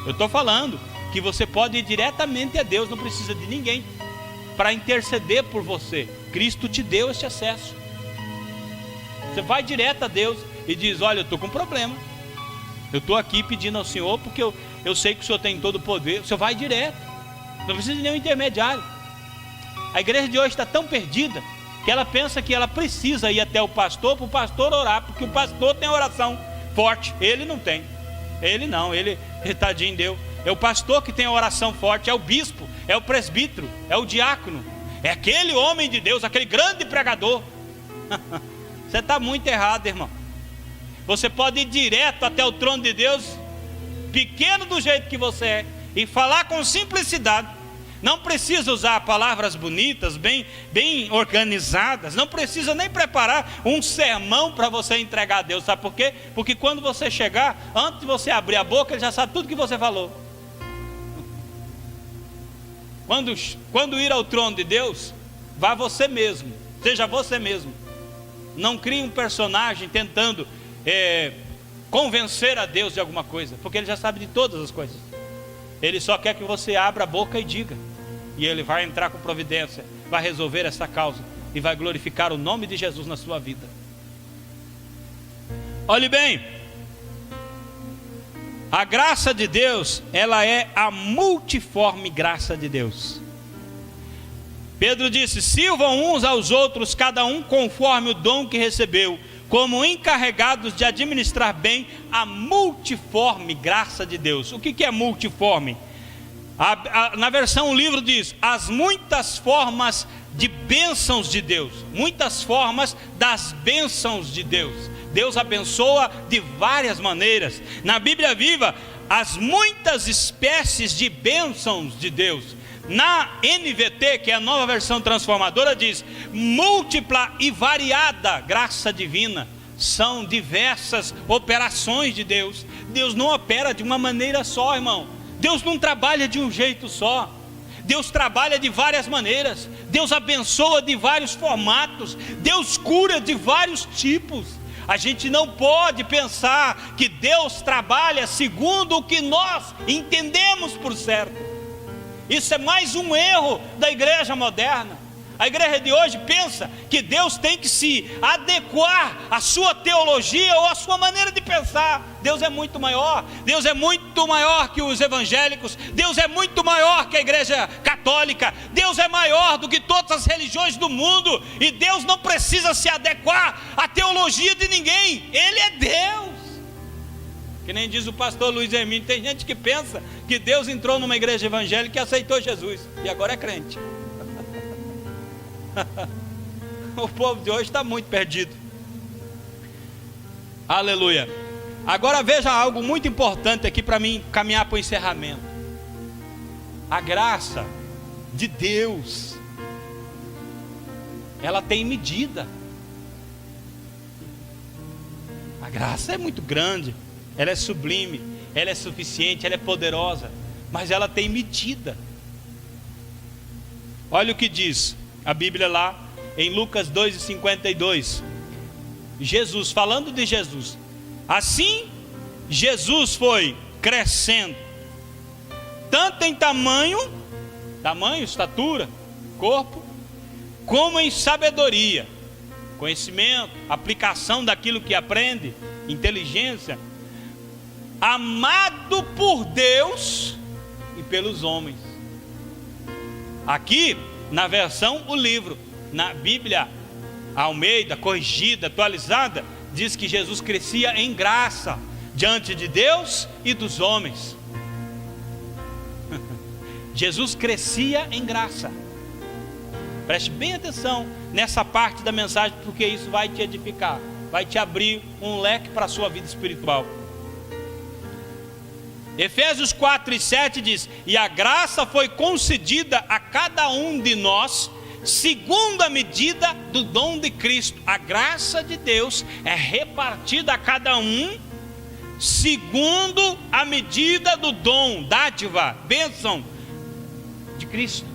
Eu estou falando que você pode ir diretamente a Deus, não precisa de ninguém para interceder por você. Cristo te deu esse acesso. Você vai direto a Deus e diz: olha, eu estou com um problema, eu estou aqui pedindo ao Senhor, porque eu sei que o Senhor tem todo o poder. Você vai direto, não precisa de nenhum intermediário. A igreja de hoje está tão perdida que ela pensa que ela precisa ir até o pastor, para o pastor orar, porque o pastor tem oração forte. Ele não tem. Ele não, ele tadinho deu. É o pastor que tem a oração forte, é o bispo, é o presbítero, é o diácono, é aquele homem de Deus, aquele grande pregador. Você está muito errado, irmão. Você pode ir direto até o trono de Deus, pequeno do jeito que você é, e falar com simplicidade. Não precisa usar palavras bonitas, bem organizadas. Não precisa nem preparar um sermão para você entregar a Deus. Sabe por quê? Porque quando você chegar, antes de você abrir a boca, Ele já sabe tudo que você falou. Quando ir ao trono de Deus, vá você mesmo. Seja você mesmo. Não crie um personagem tentando convencer a Deus de alguma coisa, porque Ele já sabe de todas as coisas. Ele só quer que você abra a boca e diga, e Ele vai entrar com providência, vai resolver essa causa e vai glorificar o nome de Jesus na sua vida. Olhe bem, a graça de Deus, ela é a multiforme graça de Deus. Pedro disse: sirvam uns aos outros, cada um conforme o dom que recebeu, como encarregados de administrar bem a multiforme graça de Deus. O que é multiforme? Na versão o livro diz: as muitas formas de bênçãos de Deus, muitas formas das bênçãos de Deus. Deus abençoa de várias maneiras. Na Bíblia Viva, as muitas espécies de bênçãos de Deus. Na NVT, que é a nova versão transformadora, diz: múltipla e variada graça divina. São diversas operações de Deus. Deus não opera de uma maneira só, irmão. Deus não trabalha de um jeito só. Deus trabalha de várias maneiras. Deus abençoa de vários formatos. Deus cura de vários tipos. A gente não pode pensar que Deus trabalha segundo o que nós entendemos por certo. Isso é mais um erro da igreja moderna. A igreja de hoje pensa que Deus tem que se adequar à sua teologia ou à sua maneira de pensar. Deus é muito maior. Deus é muito maior que os evangélicos. Deus é muito maior que a igreja católica. Deus é maior do que todas as religiões do mundo. E Deus não precisa se adequar à teologia de ninguém. Ele é Deus. Que nem diz o pastor Luiz Hermínio, tem gente que pensa que Deus entrou numa igreja evangélica e aceitou Jesus, e agora é crente. O povo de hoje está muito perdido. Aleluia. Agora veja algo muito importante aqui para mim caminhar para o encerramento. A graça de Deus, ela tem medida. A graça é muito grande, ela é sublime, ela é suficiente, ela é poderosa, mas ela tem medida. Olha o que diz a Bíblia lá em Lucas 2:52. Jesus, falando de Jesus: assim Jesus foi crescendo, tanto em tamanho, estatura, corpo, como em sabedoria, conhecimento, aplicação daquilo que aprende, inteligência, amado por Deus e pelos homens. Aqui na versão o livro, na Bíblia Almeida, corrigida, atualizada, diz que Jesus crescia em graça diante de Deus e dos homens. Jesus crescia em graça. Preste bem atenção nessa parte da mensagem, porque isso vai te edificar, vai te abrir um leque para a sua vida espiritual. Efésios 4:7 diz: e a graça foi concedida a cada um de nós, segundo a medida do dom de Cristo. A graça de Deus é repartida a cada um, segundo a medida do dom, dádiva, bênção de Cristo.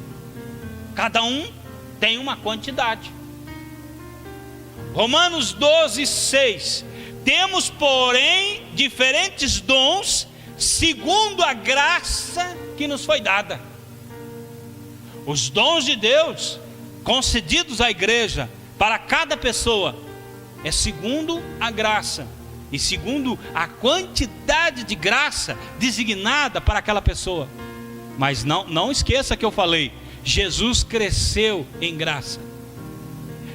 Cada um tem uma quantidade. Romanos 12:6: temos, porém, diferentes dons, segundo a graça que nos foi dada. Os dons de Deus concedidos à igreja, para cada pessoa, é segundo a graça, e segundo a quantidade de graça designada para aquela pessoa. Mas não esqueça que eu falei, Jesus cresceu em graça.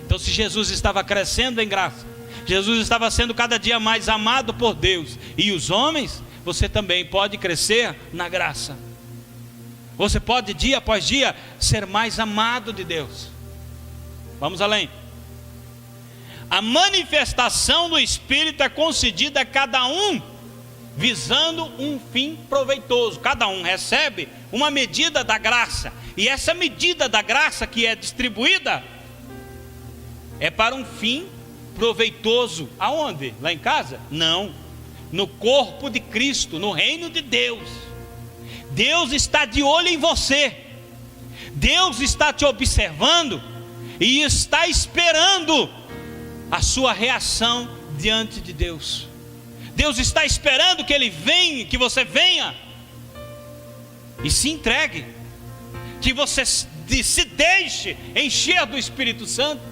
Então, se Jesus estava crescendo em graça, Jesus estava sendo cada dia mais amado por Deus e os homens, você também pode crescer na graça. Você pode dia após dia ser mais amado de Deus. Vamos além. A manifestação do Espírito é concedida a cada um, visando um fim proveitoso. Cada um recebe uma medida da graça, e essa medida da graça que é distribuída é para um fim proveitoso. Aonde? Lá em casa? Não, no corpo de Cristo, no reino de Deus. Deus está de olho em você, Deus está te observando e está esperando a sua reação diante de Deus. Deus está esperando que Ele venha, que você venha e se entregue, que você se deixe encher do Espírito Santo,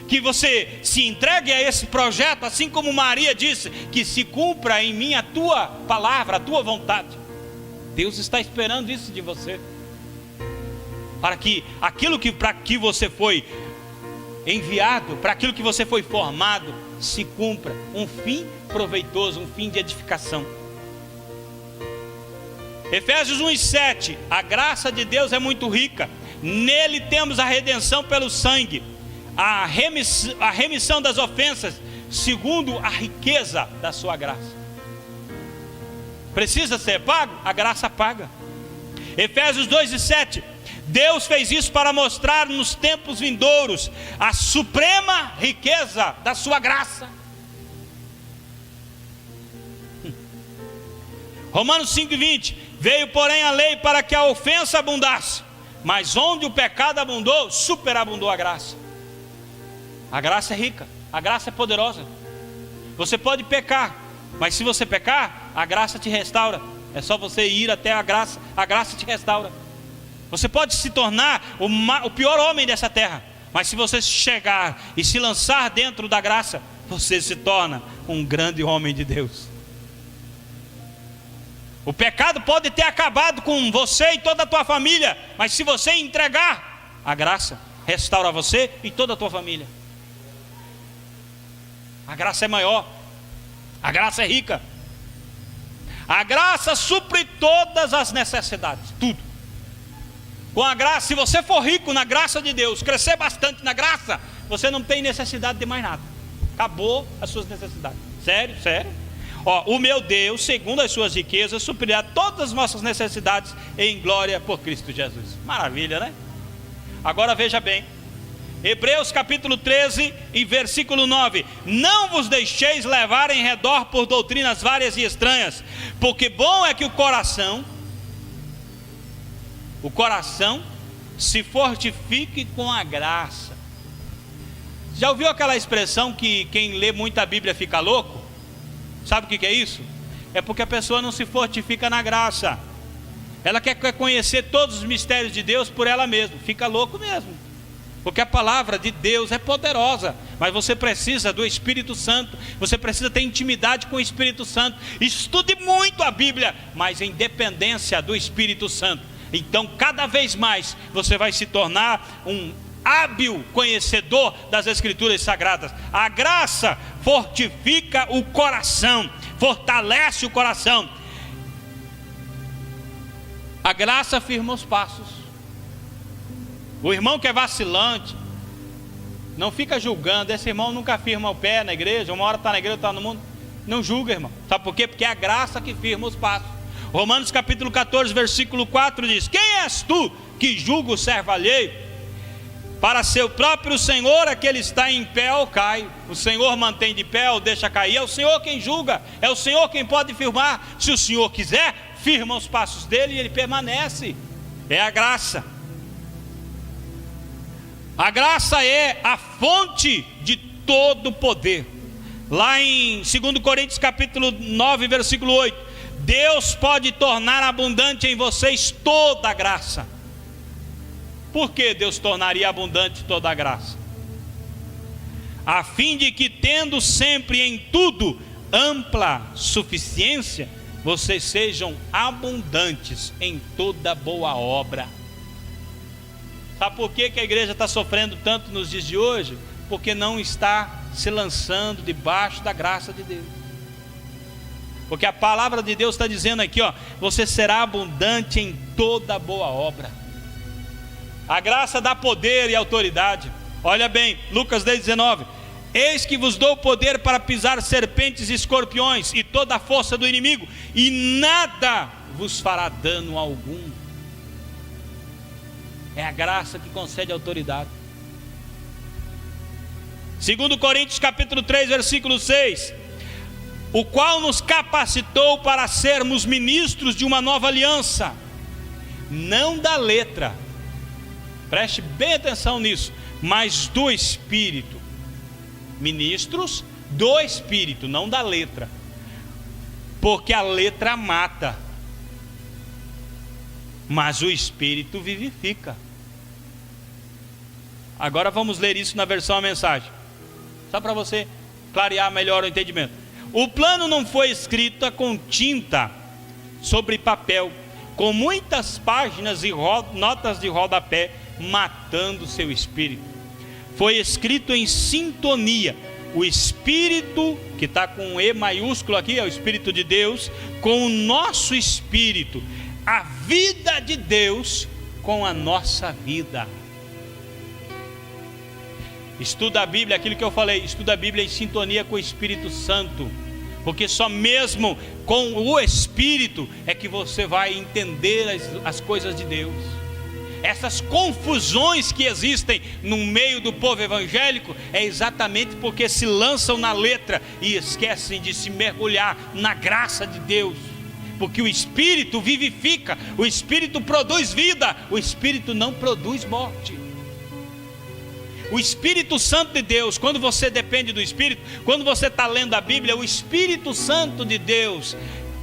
que você se entregue a esse projeto, assim como Maria disse, que se cumpra em mim a tua palavra, a tua vontade. Deus está esperando isso de você, para que aquilo para que você foi enviado, para aquilo que você foi formado, se cumpra, um fim proveitoso, um fim de edificação. Efésios 1:7: a graça de Deus é muito rica, nele temos a redenção pelo sangue, a remissão das ofensas, segundo a riqueza da sua graça. Precisa ser pago? A graça paga. Efésios 2:7: Deus fez isso para mostrar nos tempos vindouros a suprema riqueza da sua graça. Romanos 5:20: veio porém a lei para que a ofensa abundasse, mas onde o pecado abundou, superabundou a graça. A graça é rica, a graça é poderosa. Você pode pecar, mas se você pecar, a graça te restaura. É só você ir até a graça te restaura. Você pode se tornar o pior homem dessa terra, mas se você chegar e se lançar dentro da graça, você se torna um grande homem de Deus. O pecado pode ter acabado com você e toda a tua família, mas se você entregar, a graça restaura você e toda a tua família. A graça é maior, a graça é rica. A graça supre todas as necessidades, tudo. Com a graça, se você for rico na graça de Deus, crescer bastante na graça, você não tem necessidade de mais nada. Acabou as suas necessidades. Sério, sério. O meu Deus, segundo as suas riquezas, suprirá todas as nossas necessidades em glória por Cristo Jesus. Maravilha, né? Agora veja bem, Hebreus capítulo 13 e versículo 9: não vos deixeis levar em redor por doutrinas várias e estranhas, porque bom é que o coração se fortifique com a graça. Já ouviu aquela expressão que quem lê muita Bíblia fica louco? Sabe o que é isso? É porque a pessoa não se fortifica na graça. Ela quer conhecer todos os mistérios de Deus por ela mesma. Fica louco mesmo. Porque a palavra de Deus é poderosa, mas você precisa do Espírito Santo. Você precisa ter intimidade com o Espírito Santo. Estude muito a Bíblia, mas em dependência do Espírito Santo. Então cada vez mais você vai se tornar um hábil conhecedor das Escrituras Sagradas. A graça fortifica o coração, fortalece o coração. A graça firma os passos. O irmão que é vacilante, não fica julgando. Esse irmão nunca firma o pé na igreja, uma hora está na igreja, está no mundo. Não julga, irmão. Sabe por quê? Porque é a graça que firma os passos. Romanos capítulo 14, versículo 4 diz: quem és tu que julga o servo alheio? Para seu próprio Senhor é que ele está em pé ou cai. O Senhor mantém de pé ou deixa cair. É o Senhor quem julga, é o Senhor quem pode firmar. Se o Senhor quiser, firma os passos dele e ele permanece. É a graça. A graça é a fonte de todo poder. Lá em 2 Coríntios capítulo 9, versículo 8: Deus pode tornar abundante em vocês toda a graça. Por que Deus tornaria abundante toda a graça? A fim de que, tendo sempre em tudo ampla suficiência, vocês sejam abundantes em toda boa obra. Sabe por que a igreja está sofrendo tanto nos dias de hoje? Porque não está se lançando debaixo da graça de Deus. Porque a palavra de Deus está dizendo aqui, ó: você será abundante em toda boa obra. A graça dá poder e autoridade. Olha bem, Lucas 10:19: eis que vos dou poder para pisar serpentes e escorpiões e toda a força do inimigo, e nada vos fará dano algum. É a graça que concede autoridade. 2 Coríntios capítulo 3, versículo 6: o qual nos capacitou para sermos ministros de uma nova aliança, não da letra, preste bem atenção nisso, mas do Espírito. Ministros do Espírito, não da letra, porque a letra mata, mas o Espírito vivifica. Agora vamos ler isso na versão A Mensagem, só para você clarear melhor o entendimento. O plano não foi escrito com tinta sobre papel, com muitas páginas e notas de rodapé, matando seu espírito. Foi escrito em sintonia. O Espírito, que está com um E maiúsculo aqui, é o Espírito de Deus, com o nosso espírito. A vida de Deus com a nossa vida. Estuda a Bíblia, aquilo que eu falei, estuda a Bíblia em sintonia com o Espírito Santo, porque só mesmo com o Espírito é que você vai entender as coisas de Deus. Essas confusões que existem no meio do povo evangélico é exatamente porque se lançam na letra e esquecem de se mergulhar na graça de Deus. Porque o Espírito vivifica, o Espírito produz vida, o Espírito não produz morte. O Espírito Santo de Deus, quando você depende do Espírito, quando você está lendo a Bíblia, o Espírito Santo de Deus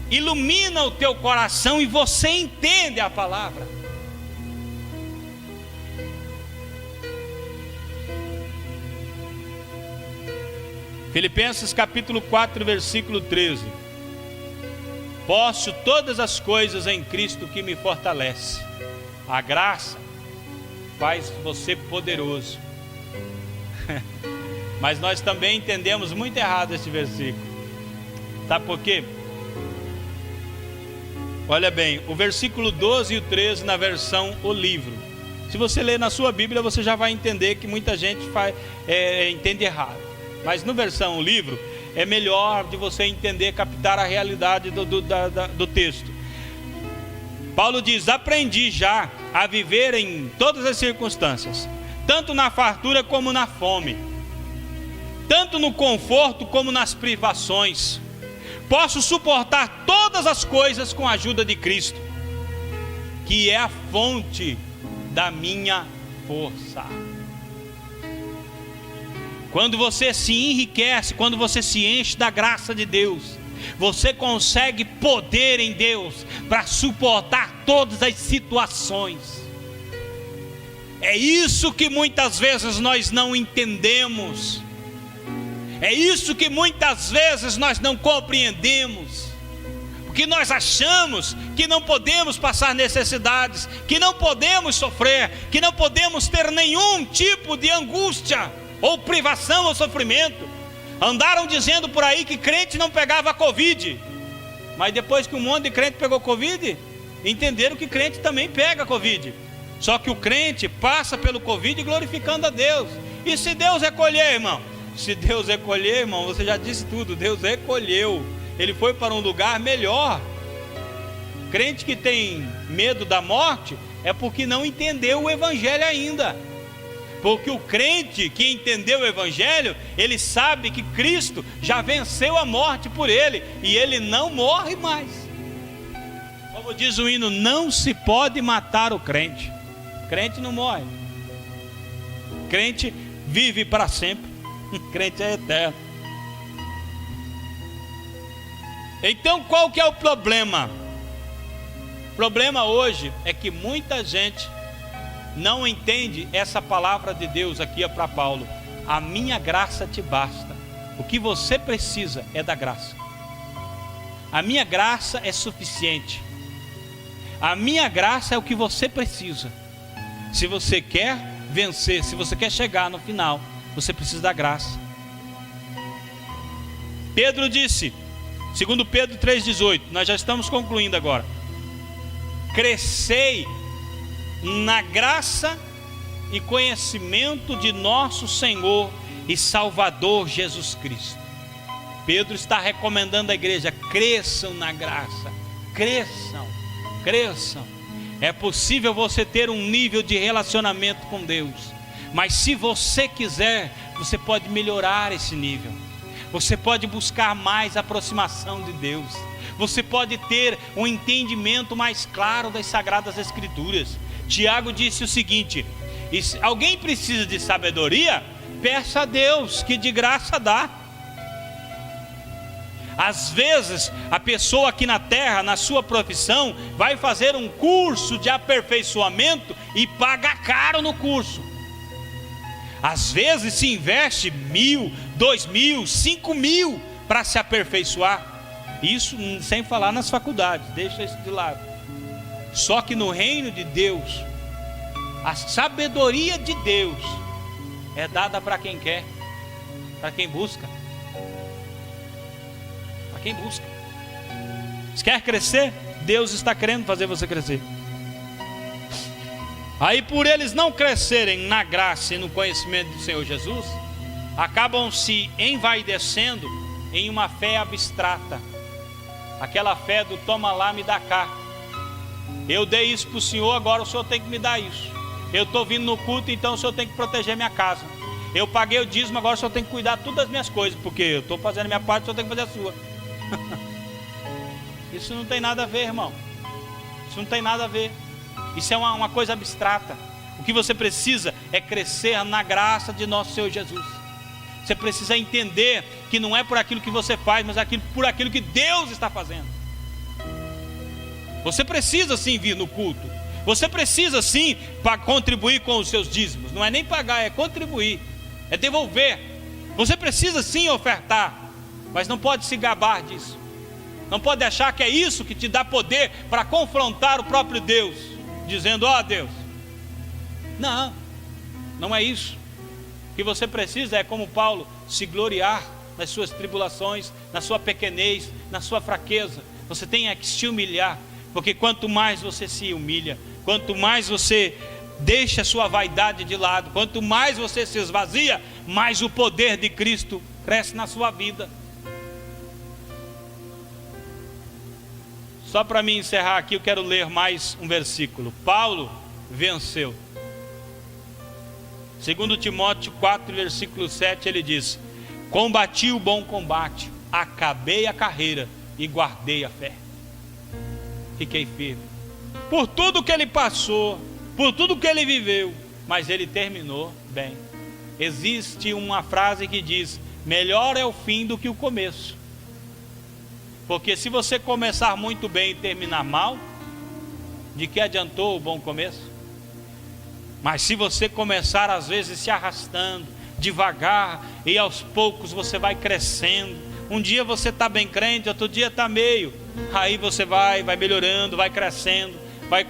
ilumina o teu coração e você entende a palavra. Filipenses capítulo 4, versículo 13: posso todas as coisas em Cristo que me fortalece. A graça faz você poderoso. Mas nós também entendemos muito errado esse versículo. Sabe por quê? Olha bem, o versículo 12 e o 13 na versão O Livro. Se você ler na sua Bíblia, você já vai entender que muita gente entende errado. Mas no versão O Livro, é melhor de você entender, captar a realidade do texto. Paulo diz: aprendi já a viver em todas as circunstâncias, tanto na fartura como na fome, tanto no conforto como nas privações. Posso suportar todas as coisas com a ajuda de Cristo, que é a fonte da minha força. Quando você se enriquece, quando você se enche da graça de Deus, você consegue poder em Deus para suportar todas as situações. É isso que muitas vezes nós não entendemos. É isso que muitas vezes nós não compreendemos. Porque nós achamos que não podemos passar necessidades, que não podemos sofrer, que não podemos ter nenhum tipo de angústia, ou privação ou sofrimento. Andaram dizendo por aí que crente não pegava Covid, mas depois que um monte de crente pegou Covid, entenderam que crente também pega Covid. Só que o crente passa pelo Covid glorificando a Deus. E se Deus recolher, irmão? Se Deus recolher, irmão, você já disse tudo. Deus recolheu, Ele foi para um lugar melhor. Crente que tem medo da morte é porque não entendeu o evangelho ainda. Porque o crente que entendeu o evangelho, ele sabe que Cristo já venceu a morte por ele, e ele não morre mais. Como diz o hino, não se pode matar o crente. Crente não morre. Crente vive para sempre. Crente é eterno. Então qual que é o problema? O problema hoje é que muita gente não entende essa palavra de Deus aqui é para Paulo. A minha graça te basta. O que você precisa é da graça. A minha graça é suficiente. A minha graça é o que você precisa. Se você quer vencer, se você quer chegar no final, você precisa da graça. Pedro disse, segundo Pedro 3,18, nós já estamos concluindo agora: crescei na graça e conhecimento de nosso Senhor e Salvador Jesus Cristo. Pedro está recomendando à igreja: cresçam na graça, cresçam. É possível você ter um nível de relacionamento com Deus, mas se você quiser, você pode melhorar esse nível. Você pode buscar mais aproximação de Deus. Você pode ter um entendimento mais claro das Sagradas Escrituras. Tiago disse o seguinte: e se alguém precisa de sabedoria, peça a Deus, que de graça dá. Às vezes, a pessoa aqui na terra, na sua profissão, vai fazer um curso de aperfeiçoamento e paga caro no curso. Às vezes se investe 1.000, 2.000, 5.000 para se aperfeiçoar. Isso sem falar nas faculdades, deixa isso de lado. Só que no reino de Deus, a sabedoria de Deus é dada para quem quer, para quem busca. Para quem busca. Se quer crescer, Deus está querendo fazer você crescer. Aí, por eles não crescerem na graça e no conhecimento do Senhor Jesus, acabam se envaidecendo em uma fé abstrata. Aquela fé do toma lá, me dá cá. Eu dei isso para o Senhor, agora o Senhor tem que me dar isso. Eu estou vindo no culto, então o Senhor tem que proteger minha casa. Eu paguei o dízimo, agora o Senhor tem que cuidar de todas as minhas coisas, porque eu estou fazendo a minha parte, o Senhor tem que fazer a sua. Isso não tem nada a ver, irmão. Isso não tem nada a ver. Isso é uma coisa abstrata. O que você precisa é crescer na graça de nosso Senhor Jesus. Você precisa entender que não é por aquilo que você faz, mas por aquilo que Deus está fazendo. Você precisa sim vir no culto. Você precisa sim para contribuir com os seus dízimos. Não é nem pagar, é contribuir, é devolver. Você precisa sim ofertar, mas não pode se gabar disso. Não pode achar que é isso que te dá poder para confrontar o próprio Deus, dizendo: ó Deus. Não, não é isso. O que você precisa é, como Paulo, se gloriar nas suas tribulações, na sua pequenez, na sua fraqueza. Você tem que se humilhar, porque quanto mais você se humilha, quanto mais você deixa a sua vaidade de lado, quanto mais você se esvazia, mais o poder de Cristo cresce na sua vida. Só para me encerrar aqui, eu quero ler mais um versículo. Paulo venceu. Segundo Timóteo 4, versículo 7, ele diz: combati o bom combate, acabei a carreira e guardei a fé. Fiquei firme. Por tudo que ele passou, por tudo que ele viveu, mas ele terminou bem. Existe uma frase que diz: melhor é o fim do que o começo. Porque se você começar muito bem e terminar mal, de que adiantou o bom começo? Mas se você começar às vezes se arrastando, devagar, e aos poucos você vai crescendo. Um dia você está bem crente, outro dia está meio. Aí você vai melhorando, vai crescendo, vai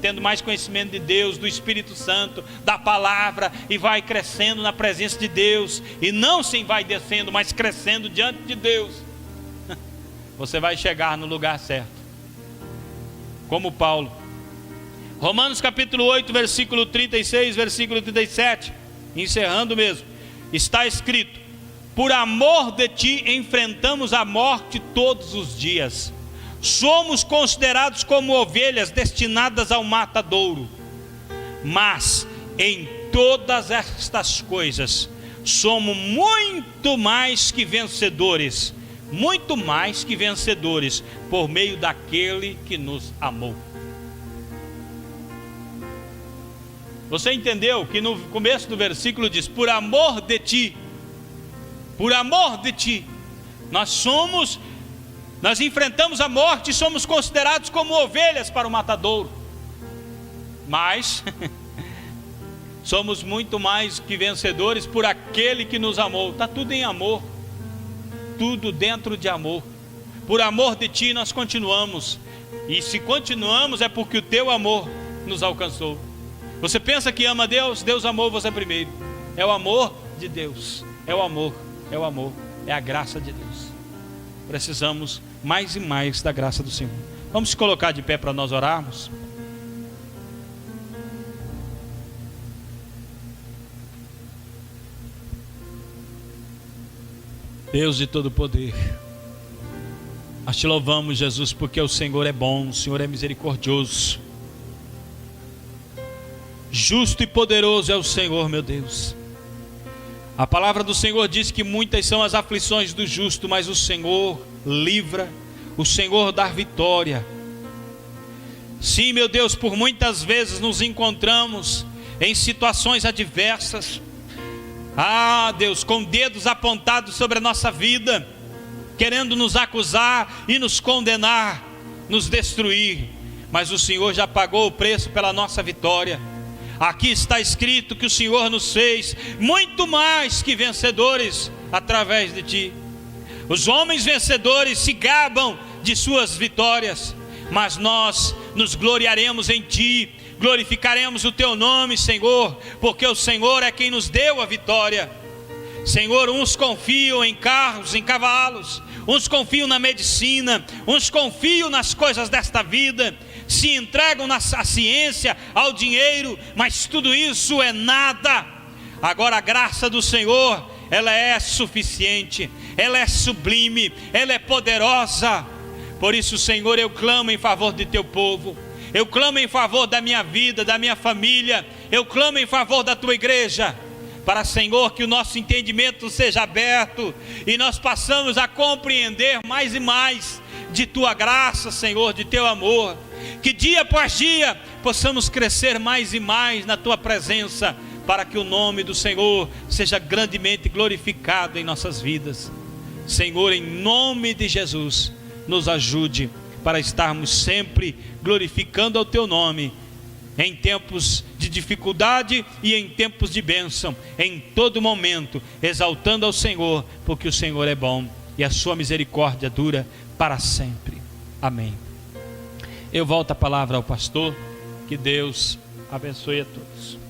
tendo mais conhecimento de Deus, do Espírito Santo, da palavra, e vai crescendo na presença de Deus, e não se vai descendo, mas crescendo diante de Deus. Você vai chegar no lugar certo, como Paulo. Romanos capítulo 8, versículo 36, versículo 37, encerrando mesmo, está escrito: por amor de ti enfrentamos a morte todos os dias, somos considerados como ovelhas destinadas ao matadouro. Mas em todas estas coisas somos muito mais que vencedores, por meio daquele que nos amou. Você entendeu que no começo do versículo diz: por amor de ti, nós enfrentamos a morte e somos considerados como ovelhas para o matadouro. Mas somos muito mais que vencedores por aquele que nos amou. Está tudo em amor, tudo dentro de amor. Por amor de ti nós continuamos, e se continuamos é porque o teu amor nos alcançou. Você pensa que ama Deus? Deus amou você primeiro. É o amor de Deus, é o amor, é a graça de Deus. Precisamos mais e mais da graça do Senhor. Vamos se colocar de pé para nós orarmos. Deus de todo poder, nós te louvamos, Jesus, porque o Senhor é bom, o Senhor é misericordioso, justo e poderoso é o Senhor, meu Deus. A palavra do Senhor diz que muitas são as aflições do justo, mas o Senhor livra, o Senhor dá vitória. Sim, meu Deus, por muitas vezes nos encontramos em situações adversas, Deus, com dedos apontados sobre a nossa vida, querendo nos acusar e nos condenar, nos destruir, mas o Senhor já pagou o preço pela nossa vitória. Aqui está escrito que o Senhor nos fez muito mais que vencedores através de ti. Os homens vencedores se gabam de suas vitórias, mas nós nos gloriaremos em ti, glorificaremos o teu nome, Senhor, porque o Senhor é quem nos deu a vitória. Senhor, uns confiam em carros, em cavalos, uns confiam na medicina, uns confiam nas coisas desta vida, se entregam à ciência, ao dinheiro, mas tudo isso é nada. Agora a graça do Senhor, ela é suficiente, ela é sublime, ela é poderosa. Por isso, Senhor, eu clamo em favor de teu povo, eu clamo em favor da minha vida, da minha família, eu clamo em favor da tua igreja, para, Senhor, que o nosso entendimento seja aberto e nós passamos a compreender mais e mais de tua graça, Senhor, de teu amor, que dia após dia possamos crescer mais e mais na tua presença, para que o nome do Senhor seja grandemente glorificado em nossas vidas. Senhor, em nome de Jesus, nos ajude para estarmos sempre glorificando ao teu nome, em tempos de dificuldade e em tempos de bênção, em todo momento, exaltando ao Senhor, porque o Senhor é bom e a sua misericórdia dura para sempre. Amém. Eu volto a palavra ao pastor. Que Deus abençoe a todos.